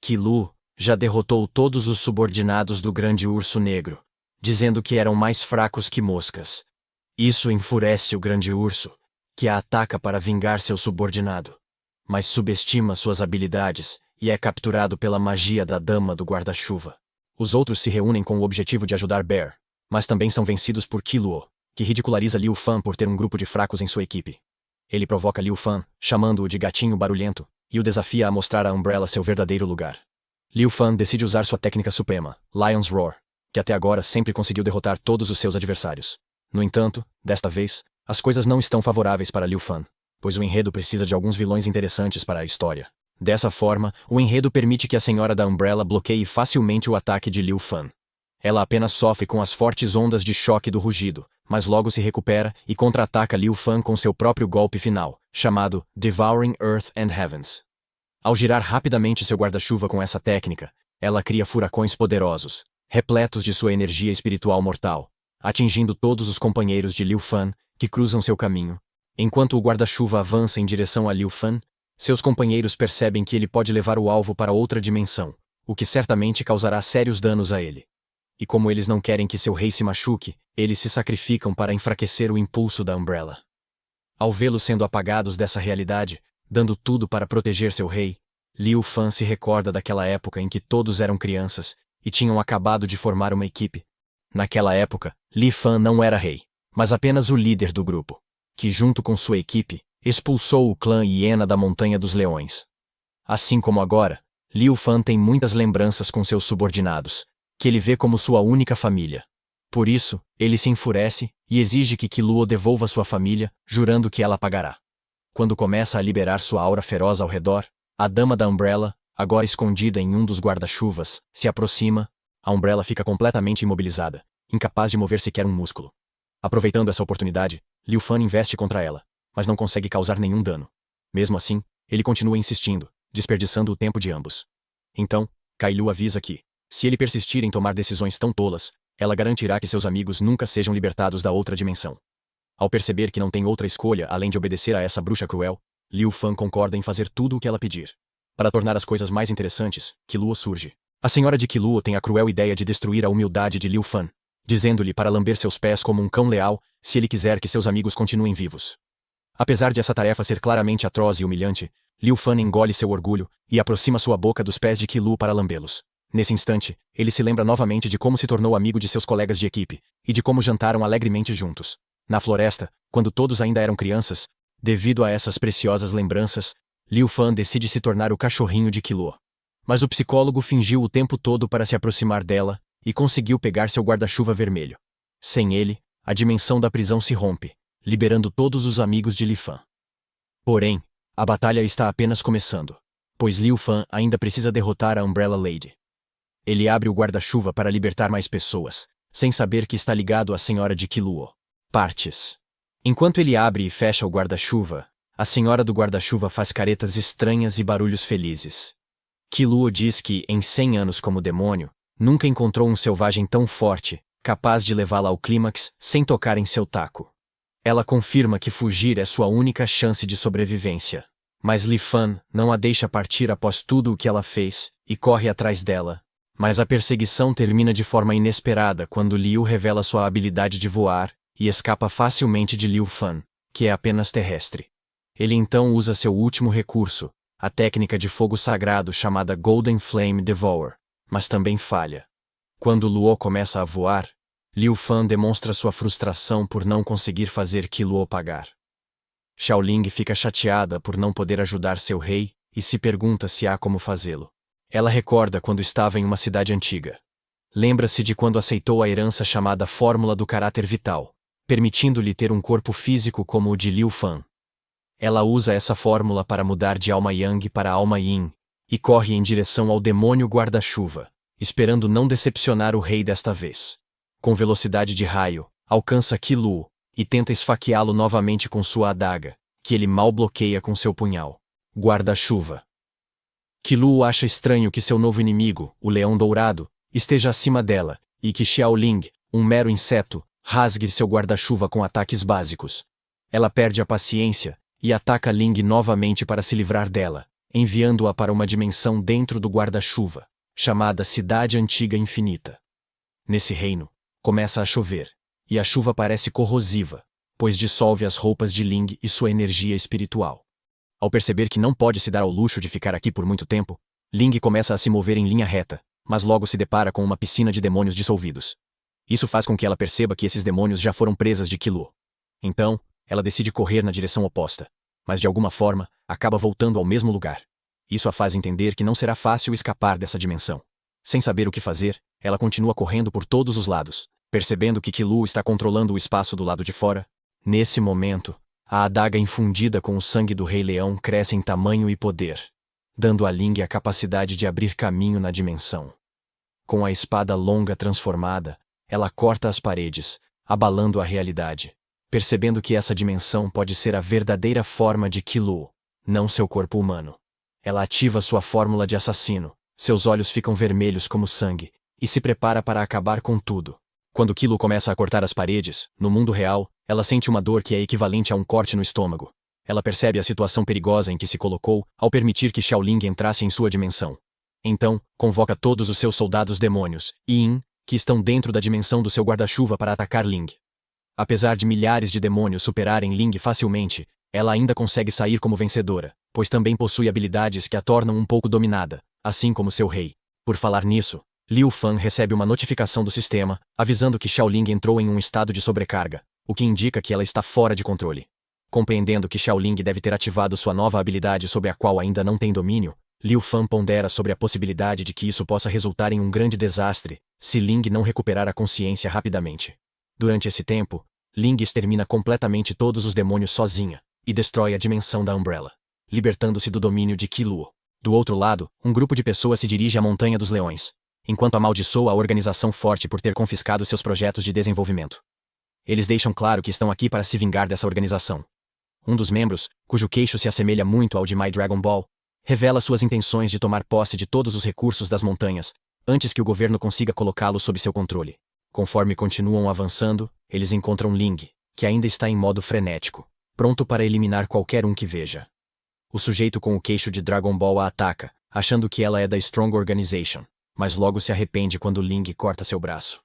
Qi Luo já derrotou todos os subordinados do grande urso negro, dizendo que eram mais fracos que moscas. Isso enfurece o grande urso, que a ataca para vingar seu subordinado, mas subestima suas habilidades e é capturado pela magia da Dama do Guarda-Chuva. Os outros se reúnem com o objetivo de ajudar Bear, mas também são vencidos por Qi Luo, que ridiculariza Liu Fan por ter um grupo de fracos em sua equipe. Ele provoca Liu Fan, chamando-o de gatinho barulhento, e o desafia a mostrar a Umbrella seu verdadeiro lugar. Liu Fan decide usar sua técnica suprema, Lion's Roar, que até agora sempre conseguiu derrotar todos os seus adversários. No entanto, desta vez, as coisas não estão favoráveis para Liu Fan, pois o enredo precisa de alguns vilões interessantes para a história. Dessa forma, o enredo permite que a Senhora da Umbrella bloqueie facilmente o ataque de Liu Fan. Ela apenas sofre com as fortes ondas de choque do rugido, mas logo se recupera e contra-ataca Liu Fan com seu próprio golpe final, chamado Devouring Earth and Heavens. Ao girar rapidamente seu guarda-chuva com essa técnica, ela cria furacões poderosos, repletos de sua energia espiritual mortal, atingindo todos os companheiros de Liu Fan que cruzam seu caminho. Enquanto o guarda-chuva avança em direção a Liu Fan, seus companheiros percebem que ele pode levar o alvo para outra dimensão, o que certamente causará sérios danos a ele. E como eles não querem que seu rei se machuque, eles se sacrificam para enfraquecer o impulso da Umbrella. Ao vê-los sendo apagados dessa realidade, dando tudo para proteger seu rei, Liu Fan se recorda daquela época em que todos eram crianças e tinham acabado de formar uma equipe. Naquela época, Li Fan não era rei, mas apenas o líder do grupo, que junto com sua equipe, expulsou o clã Hiena da Montanha dos Leões. Assim como agora, Liu Fan tem muitas lembranças com seus subordinados, que ele vê como sua única família. Por isso, ele se enfurece e exige que Qi Luo devolva sua família, jurando que ela pagará. Quando começa a liberar sua aura feroz ao redor, a Dama da Umbrella, agora escondida em um dos guarda-chuvas, se aproxima. A Umbrella fica completamente imobilizada, incapaz de mover sequer um músculo. Aproveitando essa oportunidade, Liu Fan investe contra ela, mas não consegue causar nenhum dano. Mesmo assim, ele continua insistindo, desperdiçando o tempo de ambos. Então, Kai Lu avisa que, se ele persistir em tomar decisões tão tolas, ela garantirá que seus amigos nunca sejam libertados da outra dimensão. Ao perceber que não tem outra escolha além de obedecer a essa bruxa cruel, Liu Fan concorda em fazer tudo o que ela pedir. Para tornar as coisas mais interessantes, Qi Luo surge. A senhora de Qi Luo tem a cruel ideia de destruir a humildade de Liu Fan, dizendo-lhe para lamber seus pés como um cão leal, se ele quiser que seus amigos continuem vivos. Apesar de essa tarefa ser claramente atroz e humilhante, Liu Fan engole seu orgulho e aproxima sua boca dos pés de Qi Luo para lambê-los. Nesse instante, ele se lembra novamente de como se tornou amigo de seus colegas de equipe, e de como jantaram alegremente juntos. Na floresta, quando todos ainda eram crianças, devido a essas preciosas lembranças, Liu Fan decide se tornar o cachorrinho de Qi Luo. Mas o psicólogo fingiu o tempo todo para se aproximar dela, e conseguiu pegar seu guarda-chuva vermelho. Sem ele, a dimensão da prisão se rompe, liberando todos os amigos de Li Fan. Porém, a batalha está apenas começando, pois Liu Fan ainda precisa derrotar a Umbrella Lady. Ele abre o guarda-chuva para libertar mais pessoas, sem saber que está ligado à senhora de Qi Luo. Partes. Enquanto ele abre e fecha o guarda-chuva, a senhora do guarda-chuva faz caretas estranhas e barulhos felizes. Qi Luo diz que, em 100 anos como demônio, nunca encontrou um selvagem tão forte, capaz de levá-la ao clímax sem tocar em seu taco. Ela confirma que fugir é sua única chance de sobrevivência. Mas Li Fan não a deixa partir após tudo o que ela fez, e corre atrás dela. Mas a perseguição termina de forma inesperada quando Liu revela sua habilidade de voar e escapa facilmente de Liu Fan, que é apenas terrestre. Ele então usa seu último recurso, a técnica de fogo sagrado chamada Golden Flame Devour, mas também falha. Quando Luo começa a voar, Liu Fan demonstra sua frustração por não conseguir fazer Luo pagar. Xiaoling fica chateada por não poder ajudar seu rei e se pergunta se há como fazê-lo. Ela recorda quando estava em uma cidade antiga. Lembra-se de quando aceitou a herança chamada Fórmula do Caráter Vital, permitindo-lhe ter um corpo físico como o de Liu Fan. Ela usa essa fórmula para mudar de alma Yang para alma Yin, e corre em direção ao demônio guarda-chuva, esperando não decepcionar o rei desta vez. Com velocidade de raio, alcança Luo e tenta esfaqueá-lo novamente com sua adaga, que ele mal bloqueia com seu punhal. Guarda-chuva. Luo acha estranho que seu novo inimigo, o Leão Dourado, esteja acima dela, e que Xiaoling, um mero inseto, rasgue seu guarda-chuva com ataques básicos. Ela perde a paciência e ataca Ling novamente para se livrar dela, enviando-a para uma dimensão dentro do guarda-chuva, chamada Cidade Antiga Infinita. Nesse reino, começa a chover, e a chuva parece corrosiva, pois dissolve as roupas de Ling e sua energia espiritual. Ao perceber que não pode se dar ao luxo de ficar aqui por muito tempo, Ling começa a se mover em linha reta, mas logo se depara com uma piscina de demônios dissolvidos. Isso faz com que ela perceba que esses demônios já foram presas de Luo. Então, ela decide correr na direção oposta, mas de alguma forma, acaba voltando ao mesmo lugar. Isso a faz entender que não será fácil escapar dessa dimensão. Sem saber o que fazer, ela continua correndo por todos os lados, percebendo que Luo está controlando o espaço do lado de fora. Nesse momento, a adaga infundida com o sangue do Rei Leão cresce em tamanho e poder, dando a Ling a capacidade de abrir caminho na dimensão. Com a espada longa transformada, ela corta as paredes, abalando a realidade, percebendo que essa dimensão pode ser a verdadeira forma de Luo, não seu corpo humano. Ela ativa sua fórmula de assassino, seus olhos ficam vermelhos como sangue, e se prepara para acabar com tudo. Quando Luo começa a cortar as paredes, no mundo real, ela sente uma dor que é equivalente a um corte no estômago. Ela percebe a situação perigosa em que se colocou ao permitir que Xiaoling entrasse em sua dimensão. Então, convoca todos os seus soldados demônios, Yin, que estão dentro da dimensão do seu guarda-chuva para atacar Ling. Apesar de milhares de demônios superarem Ling facilmente, ela ainda consegue sair como vencedora, pois também possui habilidades que a tornam um pouco dominada, assim como seu rei. Por falar nisso, Liu Fan recebe uma notificação do sistema, avisando que Xiaoling entrou em um estado de sobrecarga, o que indica que ela está fora de controle. Compreendendo que Xiaoling deve ter ativado sua nova habilidade sobre a qual ainda não tem domínio, Liu Fan pondera sobre a possibilidade de que isso possa resultar em um grande desastre, se Ling não recuperar a consciência rapidamente. Durante esse tempo, Ling extermina completamente todos os demônios sozinha, e destrói a dimensão da Umbrella, libertando-se do domínio de Luo. Do outro lado, um grupo de pessoas se dirige à Montanha dos Leões, enquanto amaldiçoa a organização forte por ter confiscado seus projetos de desenvolvimento. Eles deixam claro que estão aqui para se vingar dessa organização. Um dos membros, cujo queixo se assemelha muito ao de My Dragon Ball, revela suas intenções de tomar posse de todos os recursos das montanhas, antes que o governo consiga colocá-lo sob seu controle. Conforme continuam avançando, eles encontram Ling, que ainda está em modo frenético, pronto para eliminar qualquer um que veja. O sujeito com o queixo de Dragon Ball a ataca, achando que ela é da Strong Organization, mas logo se arrepende quando Ling corta seu braço.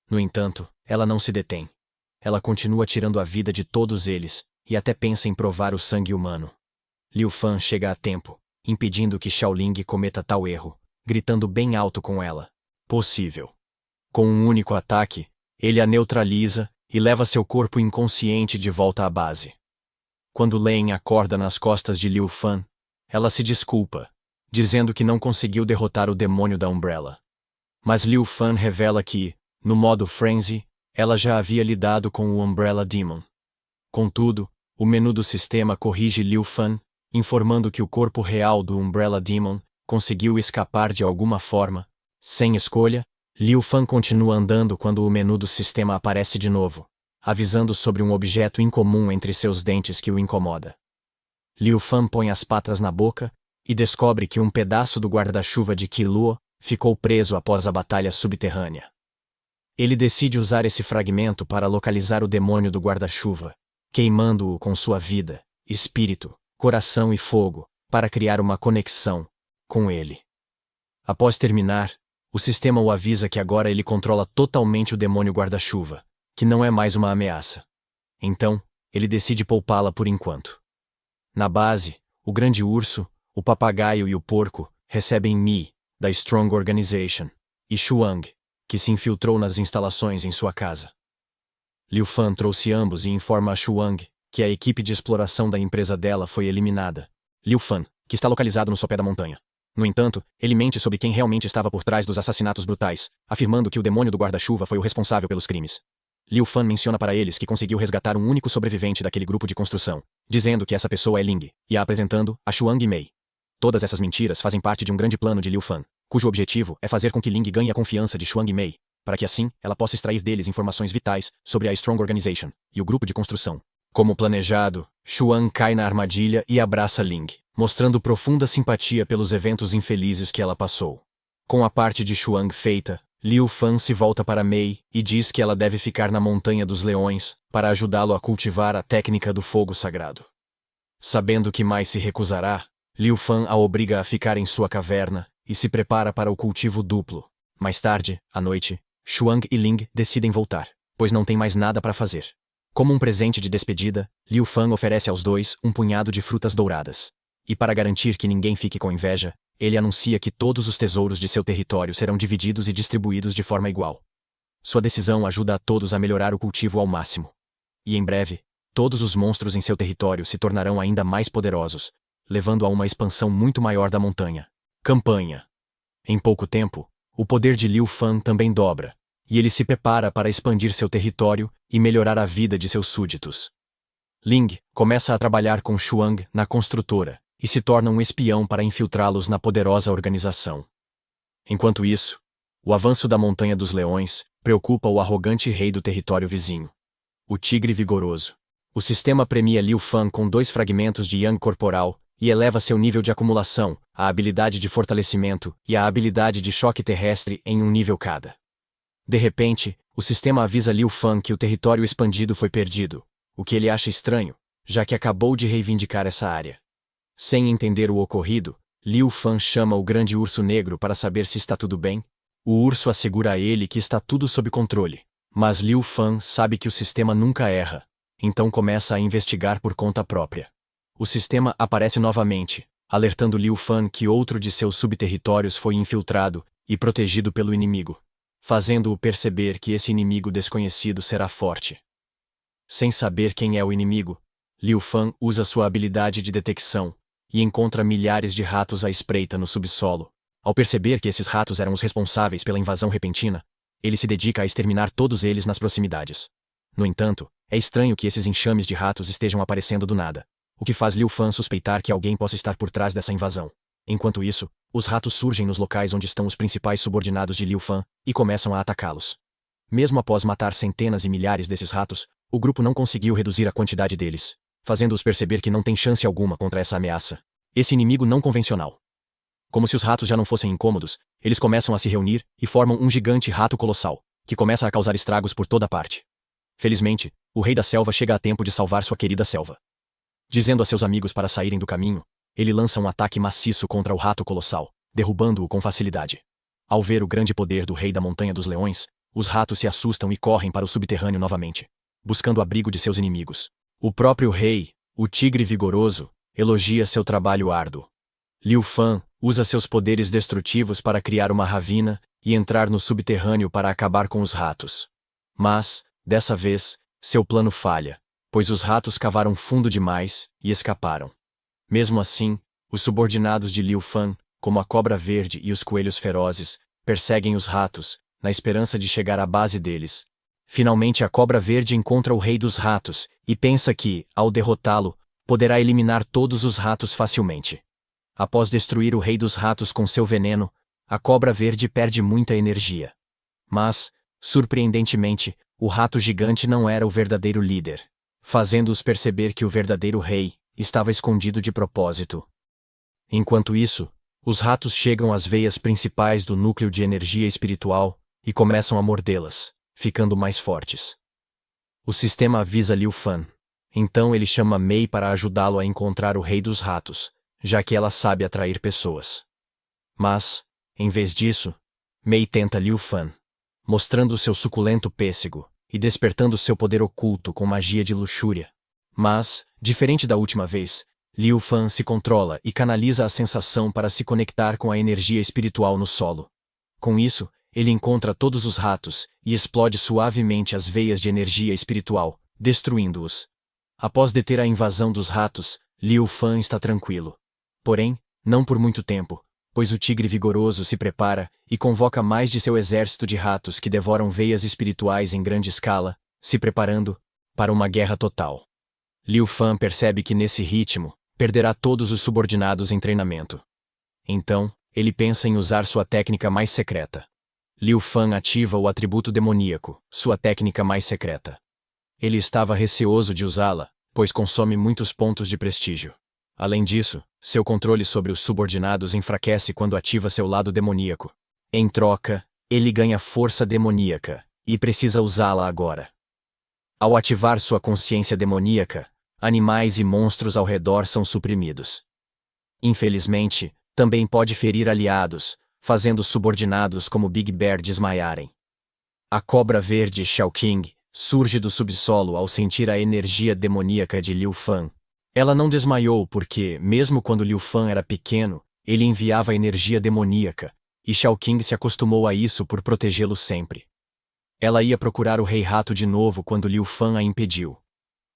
No entanto, ela não se detém. Ela continua tirando a vida de todos eles, e até pensa em provar o sangue humano. Liu Fan chega a tempo, impedindo que Xiaoling cometa tal erro, gritando bem alto com ela. Possível. Com um único ataque, ele a neutraliza e leva seu corpo inconsciente de volta à base. Quando Lane acorda nas costas de Liu Fan, ela se desculpa, dizendo que não conseguiu derrotar o demônio da Umbrella. Mas Liu Fan revela que, no modo Frenzy, ela já havia lidado com o Umbrella Demon. Contudo, o menu do sistema corrige Liu Fan, informando que o corpo real do Umbrella Demon conseguiu escapar de alguma forma. Sem escolha, Liu Fan continua andando quando o menu do sistema aparece de novo, avisando sobre um objeto incomum entre seus dentes que o incomoda. Liu Fan põe as patas na boca e descobre que um pedaço do guarda-chuva de Luo ficou preso após a batalha subterrânea. Ele decide usar esse fragmento para localizar o demônio do guarda-chuva, queimando-o com sua vida, espírito, coração e fogo, para criar uma conexão com ele. Após terminar, O sistema o avisa que agora ele controla totalmente o demônio guarda-chuva, que não é mais uma ameaça. Então, ele decide poupá-la por enquanto. Na base, o grande urso, o papagaio e o porco recebem Mi, da Strong Organization, e Shuang, que se infiltrou nas instalações em sua casa. Liu Fan trouxe ambos e informa a Shuang que a equipe de exploração da empresa dela foi eliminada. Liu Fan, que está localizado no sopé da montanha. No entanto, ele mente sobre quem realmente estava por trás dos assassinatos brutais, afirmando que o demônio do guarda-chuva foi o responsável pelos crimes. Liu Fan menciona para eles que conseguiu resgatar um único sobrevivente daquele grupo de construção, dizendo que essa pessoa é Ling, e a apresentando a Shuang e Mei. Todas essas mentiras fazem parte de um grande plano de Liu Fan, cujo objetivo é fazer com que Ling ganhe a confiança de Shuang e Mei, para que assim ela possa extrair deles informações vitais sobre a Strong Organization e o grupo de construção. Como planejado, Shuang cai na armadilha e abraça Ling, mostrando profunda simpatia pelos eventos infelizes que ela passou. Com a parte de Shuang feita, Liu Fan se volta para Mei e diz que ela deve ficar na Montanha dos Leões para ajudá-lo a cultivar a técnica do fogo sagrado. Sabendo que Mei se recusará, Liu Fan a obriga a ficar em sua caverna e se prepara para o cultivo duplo. Mais tarde, à noite, Shuang e Ling decidem voltar, pois não tem mais nada para fazer. Como um presente de despedida, Liu Fan oferece aos dois um punhado de frutas douradas. E para garantir que ninguém fique com inveja, ele anuncia que todos os tesouros de seu território serão divididos e distribuídos de forma igual. Sua decisão ajuda a todos a melhorar o cultivo ao máximo. E em breve, todos os monstros em seu território se tornarão ainda mais poderosos, levando a uma expansão muito maior da montanha. Campanha. Em pouco tempo, o poder de Liu Fan também dobra, e ele se prepara para expandir seu território e melhorar a vida de seus súditos. Ling começa a trabalhar com Shuang na construtora, e se torna um espião para infiltrá-los na poderosa organização. Enquanto isso, o avanço da Montanha dos Leões preocupa o arrogante rei do território vizinho, o Tigre Vigoroso. O sistema premia Liu Fan com 2 fragmentos de Yang corporal e eleva seu nível de acumulação, a habilidade de fortalecimento e a habilidade de choque terrestre em um nível cada. De repente, o sistema avisa Liu Fan que o território expandido foi perdido, o que ele acha estranho, já que acabou de reivindicar essa área. Sem entender o ocorrido, Liu Fan chama o grande urso negro para saber se está tudo bem. O urso assegura a ele que está tudo sob controle, mas Liu Fan sabe que o sistema nunca erra, então começa a investigar por conta própria. O sistema aparece novamente, alertando Liu Fan que outro de seus subterritórios foi infiltrado e protegido pelo inimigo, fazendo-o perceber que esse inimigo desconhecido será forte. Sem saber quem é o inimigo, Liu Fan usa sua habilidade de detecção e encontra milhares de ratos à espreita no subsolo. Ao perceber que esses ratos eram os responsáveis pela invasão repentina, ele se dedica a exterminar todos eles nas proximidades. No entanto, é estranho que esses enxames de ratos estejam aparecendo do nada, o que faz Liu Fan suspeitar que alguém possa estar por trás dessa invasão. Enquanto isso, os ratos surgem nos locais onde estão os principais subordinados de Liu Fan e começam a atacá-los. Mesmo após matar centenas e milhares desses ratos, o grupo não conseguiu reduzir a quantidade deles, fazendo-os perceber que não tem chance alguma contra essa ameaça. Esse inimigo não convencional. Como se os ratos já não fossem incômodos, eles começam a se reunir e formam um gigante rato colossal, que começa a causar estragos por toda parte. Felizmente, o rei da selva chega a tempo de salvar sua querida selva. Dizendo a seus amigos para saírem do caminho, ele lança um ataque maciço contra o rato colossal, derrubando-o com facilidade. Ao ver o grande poder do rei da Montanha dos Leões, os ratos se assustam e correm para o subterrâneo novamente, buscando abrigo de seus inimigos. O próprio rei, o Tigre Vigoroso, elogia seu trabalho árduo. Liu Fan usa seus poderes destrutivos para criar uma ravina e entrar no subterrâneo para acabar com os ratos. Mas, dessa vez, seu plano falha, pois os ratos cavaram fundo demais e escaparam. Mesmo assim, os subordinados de Liu Fan, como a cobra verde e os coelhos ferozes, perseguem os ratos, na esperança de chegar à base deles. Finalmente a cobra verde encontra o rei dos ratos e pensa que, ao derrotá-lo, poderá eliminar todos os ratos facilmente. Após destruir o rei dos ratos com seu veneno, a cobra verde perde muita energia. Mas, surpreendentemente, o rato gigante não era o verdadeiro líder, fazendo-os perceber que o verdadeiro rei estava escondido de propósito. Enquanto isso, os ratos chegam às veias principais do núcleo de energia espiritual e começam a mordê-las, ficando mais fortes. O sistema avisa Liu Fan. Então ele chama Mei para ajudá-lo a encontrar o rei dos ratos, já que ela sabe atrair pessoas. Mas, em vez disso, Mei tenta Liu Fan, mostrando seu suculento pêssego e despertando seu poder oculto com magia de luxúria. Mas, diferente da última vez, Liu Fan se controla e canaliza a sensação para se conectar com a energia espiritual no solo. Com isso, ele encontra todos os ratos e explode suavemente as veias de energia espiritual, destruindo-os. Após deter a invasão dos ratos, Liu Fan está tranquilo. Porém, não por muito tempo, pois o tigre vigoroso se prepara e convoca mais de seu exército de ratos que devoram veias espirituais em grande escala, se preparando para uma guerra total. Liu Fan percebe que nesse ritmo, perderá todos os subordinados em treinamento. Então, ele pensa em usar sua técnica mais secreta. Liu Fan ativa o atributo demoníaco, sua técnica mais secreta. Ele estava receoso de usá-la, pois consome muitos pontos de prestígio. Além disso, seu controle sobre os subordinados enfraquece quando ativa seu lado demoníaco. Em troca, ele ganha força demoníaca, e precisa usá-la agora. Ao ativar sua consciência demoníaca, animais e monstros ao redor são suprimidos. Infelizmente, também pode ferir aliados, fazendo subordinados como Big Bear desmaiarem. A cobra verde Shao King surge do subsolo ao sentir a energia demoníaca de Liu Fan. Ela não desmaiou porque, mesmo quando Liu Fan era pequeno, ele enviava energia demoníaca, e Shao King se acostumou a isso por protegê-lo sempre. Ela ia procurar o Rei Rato de novo quando Liu Fan a impediu.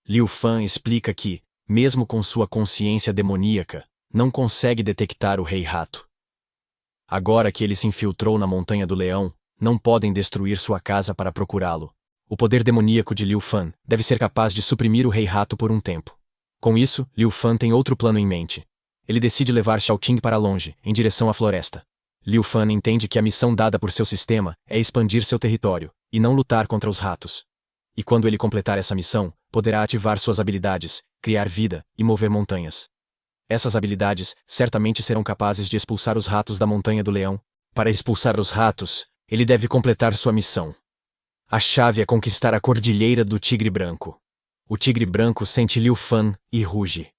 Liu Fan explica que, mesmo com sua consciência demoníaca, não consegue detectar o Rei Rato. Agora que ele se infiltrou na Montanha do Leão, não podem destruir sua casa para procurá-lo. O poder demoníaco de Liu Fan deve ser capaz de suprimir o Rei Rato por um tempo. Com isso, Liu Fan tem outro plano em mente. Ele decide levar Shao King para longe, em direção à floresta. Liu Fan entende que a missão dada por seu sistema é expandir seu território, e não lutar contra os ratos. E quando ele completar essa missão, poderá ativar suas habilidades, criar vida e mover montanhas. Essas habilidades certamente serão capazes de expulsar os ratos da Montanha do Leão. Para expulsar os ratos, ele deve completar sua missão. A chave é conquistar a Cordilheira do Tigre Branco. O tigre branco sente Liu Fan e ruge.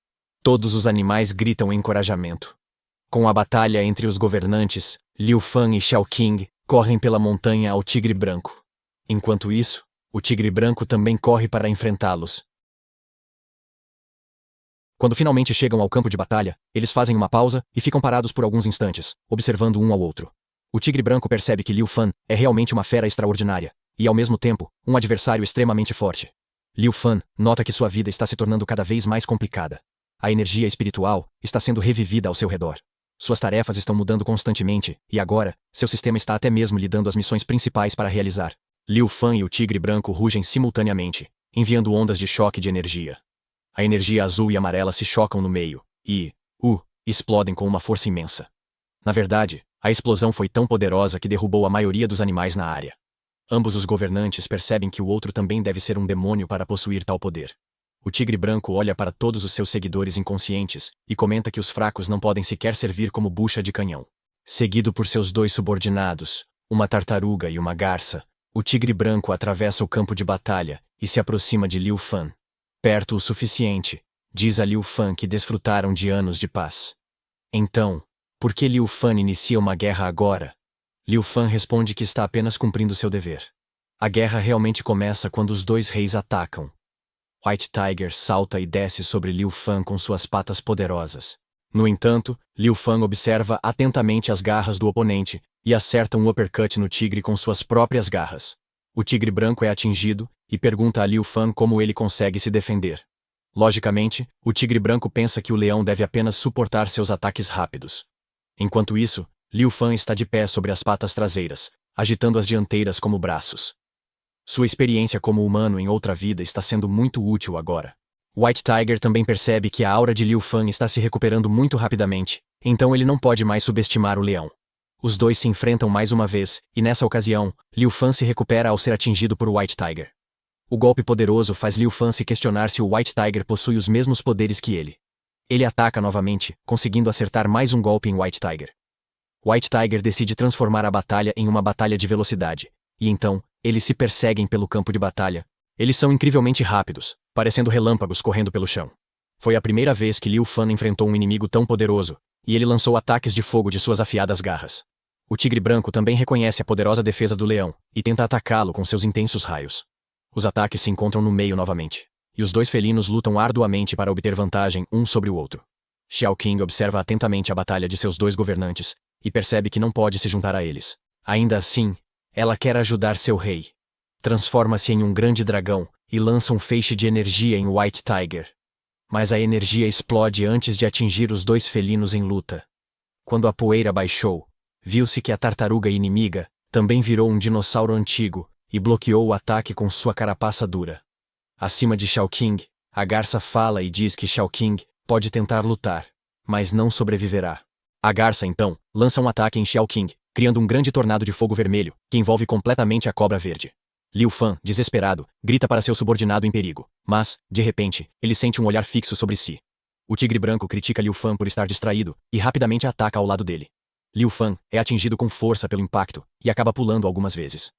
Todos os animais gritam encorajamento. Com a batalha entre os governantes, Liu Fan e Shao King correm pela montanha ao tigre branco. Enquanto isso, o tigre branco também corre para enfrentá-los. Quando finalmente chegam ao campo de batalha, eles fazem uma pausa e ficam parados por alguns instantes, observando um ao outro. O tigre branco percebe que Liu Fan é realmente uma fera extraordinária, e ao mesmo tempo, um adversário extremamente forte. Liu Fan nota que sua vida está se tornando cada vez mais complicada. A energia espiritual está sendo revivida ao seu redor. Suas tarefas estão mudando constantemente, e agora, seu sistema está até mesmo lhe dando as missões principais para realizar. Liu Fan e o tigre branco rugem simultaneamente, enviando ondas de choque de energia. A energia azul e amarela se chocam no meio, e, explodem com uma força imensa. Na verdade, a explosão foi tão poderosa que derrubou a maioria dos animais na área. Ambos os governantes percebem que o outro também deve ser um demônio para possuir tal poder. O tigre branco olha para todos os seus seguidores inconscientes e comenta que os fracos não podem sequer servir como bucha de canhão. Seguido por seus dois subordinados, uma tartaruga e uma garça, o tigre branco atravessa o campo de batalha e se aproxima de Liu Fan. Perto o suficiente, diz a Liu Fan que desfrutaram de anos de paz. Então, por que Liu Fan inicia uma guerra agora? Liu Fan responde que está apenas cumprindo seu dever. A guerra realmente começa quando os dois reis atacam. White Tiger salta e desce sobre Liu Fan com suas patas poderosas. No entanto, Liu Fan observa atentamente as garras do oponente e acerta um uppercut no tigre com suas próprias garras. O tigre branco é atingido e pergunta a Liu Fan como ele consegue se defender. Logicamente, o tigre branco pensa que o leão deve apenas suportar seus ataques rápidos. Enquanto isso, Liu Fan está de pé sobre as patas traseiras, agitando as dianteiras como braços. Sua experiência como humano em outra vida está sendo muito útil agora. White Tiger também percebe que a aura de Liu Fan está se recuperando muito rapidamente, então ele não pode mais subestimar o leão. Os dois se enfrentam mais uma vez, e nessa ocasião, Liu Fan se recupera ao ser atingido por White Tiger. O golpe poderoso faz Liu Fan se questionar se o White Tiger possui os mesmos poderes que ele. Ele ataca novamente, conseguindo acertar mais um golpe em White Tiger. White Tiger decide transformar a batalha em uma batalha de velocidade, e então, eles se perseguem pelo campo de batalha. Eles são incrivelmente rápidos, parecendo relâmpagos correndo pelo chão. Foi a primeira vez que Liu Fan enfrentou um inimigo tão poderoso, e ele lançou ataques de fogo de suas afiadas garras. O tigre branco também reconhece a poderosa defesa do leão e tenta atacá-lo com seus intensos raios. Os ataques se encontram no meio novamente, e os dois felinos lutam arduamente para obter vantagem um sobre o outro. Xiao Qing observa atentamente a batalha de seus dois governantes e percebe que não pode se juntar a eles. Ainda assim, ela quer ajudar seu rei. Transforma-se em um grande dragão e lança um feixe de energia em White Tiger. Mas a energia explode antes de atingir os dois felinos em luta. Quando a poeira baixou, viu-se que a tartaruga inimiga também virou um dinossauro antigo e bloqueou o ataque com sua carapaça dura. Acima de Xiao Qing, a garça fala e diz que Xiao Qing pode tentar lutar, mas não sobreviverá. A garça, então, lança um ataque em Xiao Qing, criando um grande tornado de fogo vermelho, que envolve completamente a cobra verde. Liu Fan, desesperado, grita para seu subordinado em perigo, mas, de repente, ele sente um olhar fixo sobre si. O tigre branco critica Liu Fan por estar distraído e rapidamente ataca ao lado dele. Liu Fan é atingido com força pelo impacto e acaba pulando algumas vezes.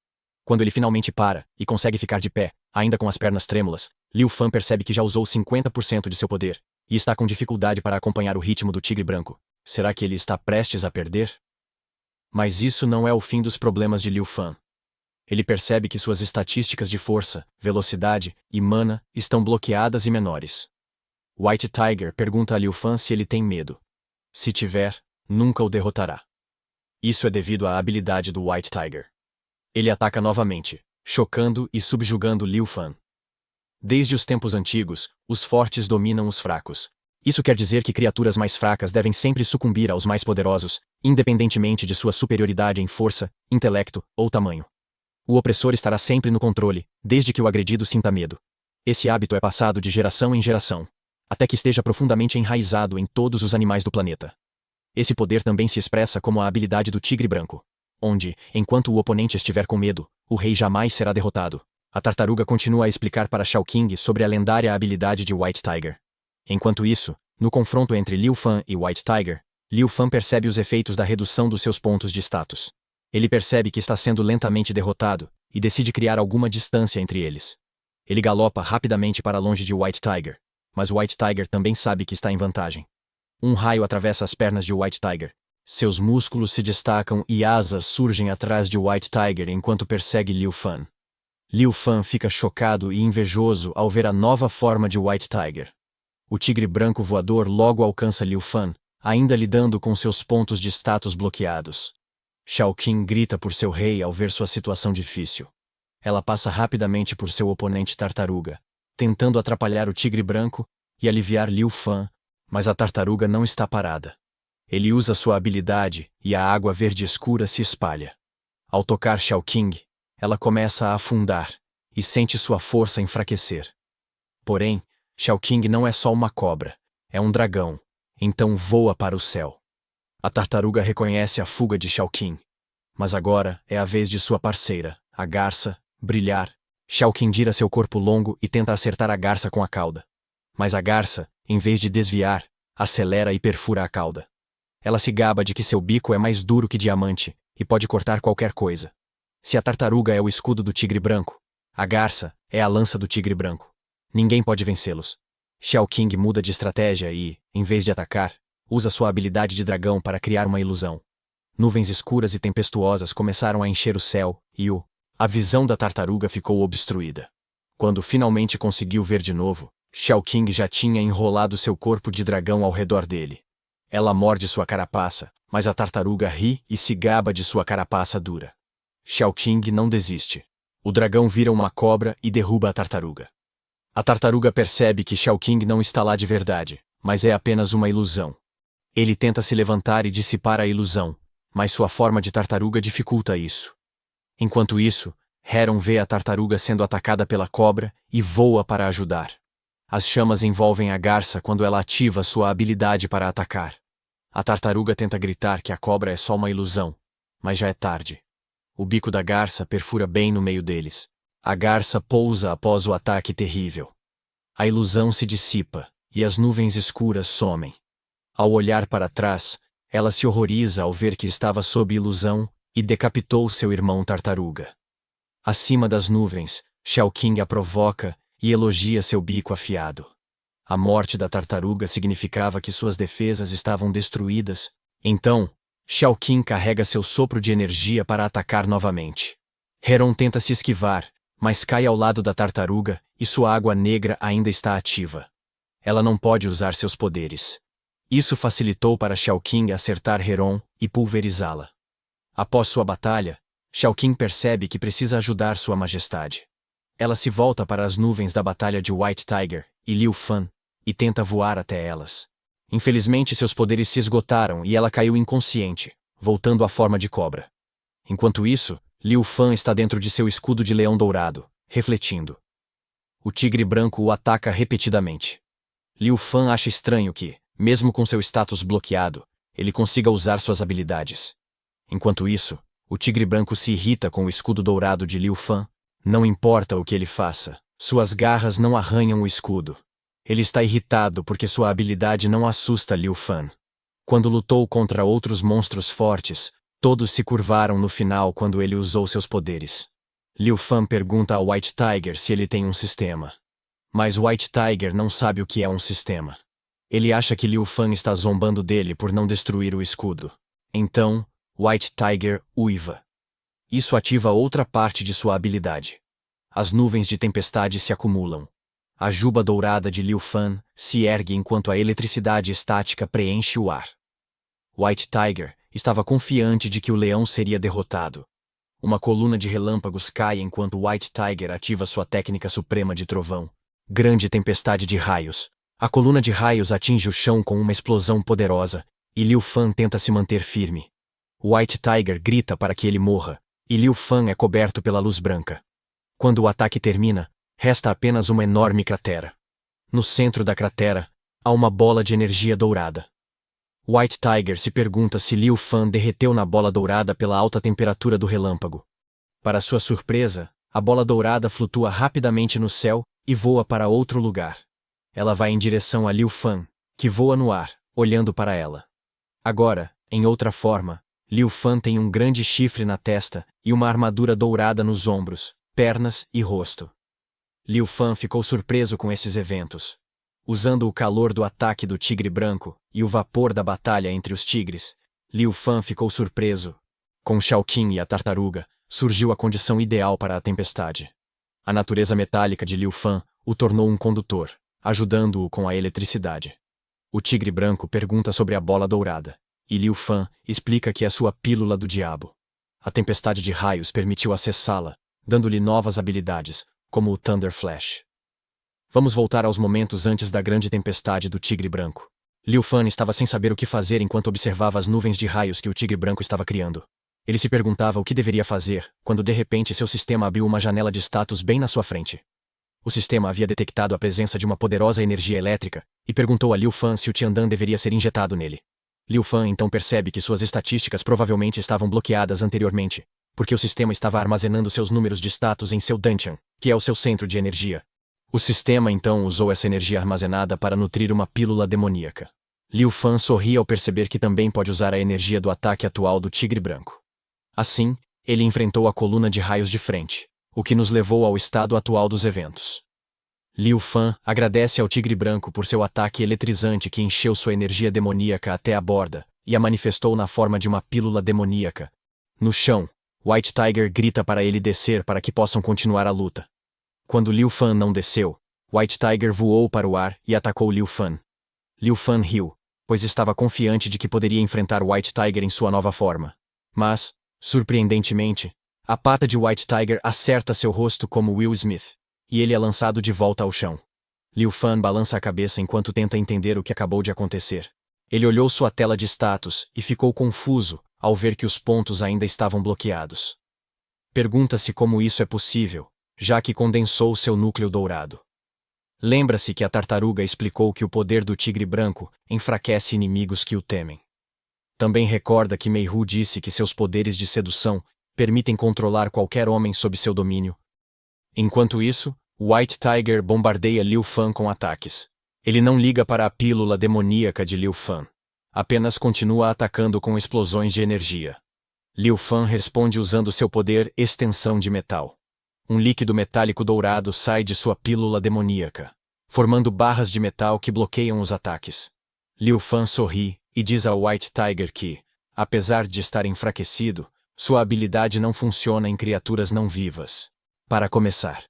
Quando ele finalmente para e consegue ficar de pé, ainda com as pernas trêmulas, Liu Fan percebe que já usou 50% de seu poder e está com dificuldade para acompanhar o ritmo do tigre branco. Será que ele está prestes a perder? Mas isso não é o fim dos problemas de Liu Fan. Ele percebe que suas estatísticas de força, velocidade e mana estão bloqueadas e menores. White Tiger pergunta a Liu Fan se ele tem medo. Se tiver, nunca o derrotará. Isso é devido à habilidade do White Tiger. Ele ataca novamente, chocando e subjugando Liu Fan. Desde os tempos antigos, os fortes dominam os fracos. Isso quer dizer que criaturas mais fracas devem sempre sucumbir aos mais poderosos, independentemente de sua superioridade em força, intelecto ou tamanho. O opressor estará sempre no controle, desde que o agredido sinta medo. Esse hábito é passado de geração em geração, até que esteja profundamente enraizado em todos os animais do planeta. Esse poder também se expressa como a habilidade do tigre branco, onde, enquanto o oponente estiver com medo, o rei jamais será derrotado. A tartaruga continua a explicar para Xiao Qing sobre a lendária habilidade de White Tiger. Enquanto isso, no confronto entre Liu Fan e White Tiger, Liu Fan percebe os efeitos da redução dos seus pontos de status. Ele percebe que está sendo lentamente derrotado e decide criar alguma distância entre eles. Ele galopa rapidamente para longe de White Tiger, mas White Tiger também sabe que está em vantagem. Um raio atravessa as pernas de White Tiger. Seus músculos se destacam e asas surgem atrás de White Tiger enquanto persegue Liu Fan. Liu Fan fica chocado e invejoso ao ver a nova forma de White Tiger. O tigre branco voador logo alcança Liu Fan, ainda lidando com seus pontos de status bloqueados. Xiao Qing grita por seu rei ao ver sua situação difícil. Ela passa rapidamente por seu oponente tartaruga, tentando atrapalhar o tigre branco e aliviar Liu Fan, mas a tartaruga não está parada. Ele usa sua habilidade e a água verde escura se espalha. Ao tocar Xiao Qing, ela começa a afundar e sente sua força enfraquecer. Porém, Xiao Qing não é só uma cobra, é um dragão, então voa para o céu. A tartaruga reconhece a fuga de Xiao Qing, mas agora é a vez de sua parceira, a garça, brilhar. Xiao Qing gira seu corpo longo e tenta acertar a garça com a cauda. Mas a garça, em vez de desviar, acelera e perfura a cauda. Ela se gaba de que seu bico é mais duro que diamante e pode cortar qualquer coisa. Se a tartaruga é o escudo do tigre branco, a garça é a lança do tigre branco. Ninguém pode vencê-los. Xiao Qing muda de estratégia e, em vez de atacar, usa sua habilidade de dragão para criar uma ilusão. Nuvens escuras e tempestuosas começaram a encher o céu e a visão da tartaruga ficou obstruída. Quando finalmente conseguiu ver de novo, Xiao Qing já tinha enrolado seu corpo de dragão ao redor dele. Ela morde sua carapaça, mas a tartaruga ri e se gaba de sua carapaça dura. Xiao Qing não desiste. O dragão vira uma cobra e derruba a tartaruga. A tartaruga percebe que Xiao Qing não está lá de verdade, mas é apenas uma ilusão. Ele tenta se levantar e dissipar a ilusão, mas sua forma de tartaruga dificulta isso. Enquanto isso, Heron vê a tartaruga sendo atacada pela cobra e voa para ajudar. As chamas envolvem a garça quando ela ativa sua habilidade para atacar. A tartaruga tenta gritar que a cobra é só uma ilusão, mas já é tarde. O bico da garça perfura bem no meio deles. A garça pousa após o ataque terrível. A ilusão se dissipa e as nuvens escuras somem. Ao olhar para trás, ela se horroriza ao ver que estava sob ilusão e decapitou seu irmão tartaruga. Acima das nuvens, Xiao Qing a provoca e elogia seu bico afiado. A morte da tartaruga significava que suas defesas estavam destruídas, então, Shao Kahn carrega seu sopro de energia para atacar novamente. Heron tenta se esquivar, mas cai ao lado da tartaruga e sua água negra ainda está ativa. Ela não pode usar seus poderes. Isso facilitou para Shao Kahn acertar Heron e pulverizá-la. Após sua batalha, Shao Kahn percebe que precisa ajudar sua majestade. Ela se volta para as nuvens da batalha de White Tiger e Liu Fan e tenta voar até elas. Infelizmente seus poderes se esgotaram e ela caiu inconsciente, voltando à forma de cobra. Enquanto isso, Liu Fan está dentro de seu escudo de leão dourado, refletindo. O tigre branco o ataca repetidamente. Liu Fan acha estranho que, mesmo com seu status bloqueado, ele consiga usar suas habilidades. Enquanto isso, o tigre branco se irrita com o escudo dourado de Liu Fan. Não importa o que ele faça, suas garras não arranham o escudo. Ele está irritado porque sua habilidade não assusta Liu Fan. Quando lutou contra outros monstros fortes, todos se curvaram no final quando ele usou seus poderes. Liu Fan pergunta ao White Tiger se ele tem um sistema. Mas White Tiger não sabe o que é um sistema. Ele acha que Liu Fan está zombando dele por não destruir o escudo. Então, White Tiger uiva. Isso ativa outra parte de sua habilidade. As nuvens de tempestade se acumulam. A juba dourada de Liu Fan se ergue enquanto a eletricidade estática preenche o ar. White Tiger estava confiante de que o leão seria derrotado. Uma coluna de relâmpagos cai enquanto White Tiger ativa sua técnica suprema de trovão. Grande tempestade de raios. A coluna de raios atinge o chão com uma explosão poderosa, e Liu Fan tenta se manter firme. White Tiger grita para que ele morra, e Liu Fan é coberto pela luz branca. Quando o ataque termina, resta apenas uma enorme cratera. No centro da cratera, há uma bola de energia dourada. White Tiger se pergunta se Liu Fan derreteu na bola dourada pela alta temperatura do relâmpago. Para sua surpresa, a bola dourada flutua rapidamente no céu e voa para outro lugar. Ela vai em direção a Liu Fan, que voa no ar, olhando para ela. Agora, em outra forma, Liu Fan tem um grande chifre na testa e uma armadura dourada nos ombros, pernas e rosto. Liu Fan ficou surpreso com esses eventos. Usando o calor do ataque do tigre branco e o vapor da batalha entre os tigres, Liu Fan ficou surpreso. Com Shao Kahn e a tartaruga, surgiu a condição ideal para a tempestade. A natureza metálica de Liu Fan o tornou um condutor, ajudando-o com a eletricidade. O tigre branco pergunta sobre a bola dourada, e Liu Fan explica que é sua pílula do diabo. A tempestade de raios permitiu acessá-la, dando-lhe novas habilidades, como o Thunder Flash. Vamos voltar aos momentos antes da grande tempestade do tigre branco. Liu Fan estava sem saber o que fazer enquanto observava as nuvens de raios que o tigre branco estava criando. Ele se perguntava o que deveria fazer, quando de repente seu sistema abriu uma janela de status bem na sua frente. O sistema havia detectado a presença de uma poderosa energia elétrica, e perguntou a Liu Fan se o Tiandan deveria ser injetado nele. Liu Fan então percebe que suas estatísticas provavelmente estavam bloqueadas anteriormente, porque o sistema estava armazenando seus números de status em seu Dantian, que é o seu centro de energia. O sistema então usou essa energia armazenada para nutrir uma pílula demoníaca. Liu Fan sorri ao perceber que também pode usar a energia do ataque atual do tigre branco. Assim, ele enfrentou a coluna de raios de frente, o que nos levou ao estado atual dos eventos. Liu Fan agradece ao tigre branco por seu ataque eletrizante que encheu sua energia demoníaca até a borda, e a manifestou na forma de uma pílula demoníaca. No chão, White Tiger grita para ele descer para que possam continuar a luta. Quando Liu Fan não desceu, White Tiger voou para o ar e atacou Liu Fan. Liu Fan riu, pois estava confiante de que poderia enfrentar White Tiger em sua nova forma. Mas, surpreendentemente, a pata de White Tiger acerta seu rosto como Will Smith, e ele é lançado de volta ao chão. Liu Fan balança a cabeça enquanto tenta entender o que acabou de acontecer. Ele olhou sua tela de status e ficou confuso ao ver que os pontos ainda estavam bloqueados. Pergunta-se como isso é possível, já que condensou seu núcleo dourado. Lembra-se que a tartaruga explicou que o poder do tigre branco enfraquece inimigos que o temem. Também recorda que Mei Hu disse que seus poderes de sedução permitem controlar qualquer homem sob seu domínio. Enquanto isso, White Tiger bombardeia Liu Fan com ataques. Ele não liga para a pílula demoníaca de Liu Fan. Apenas continua atacando com explosões de energia. Liu Fan responde usando seu poder extensão de metal. Um líquido metálico dourado sai de sua pílula demoníaca, formando barras de metal que bloqueiam os ataques. Liu Fan sorri e diz ao White Tiger que, Apesar de estar enfraquecido, sua habilidade não funciona em criaturas não vivas. Para começar,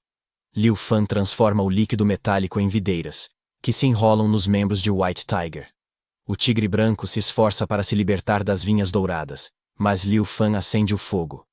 Liu Fan transforma o líquido metálico em videiras, que se enrolam nos membros de White Tiger. O tigre branco se esforça para se libertar das vinhas douradas, mas Liu Fan acende o fogo,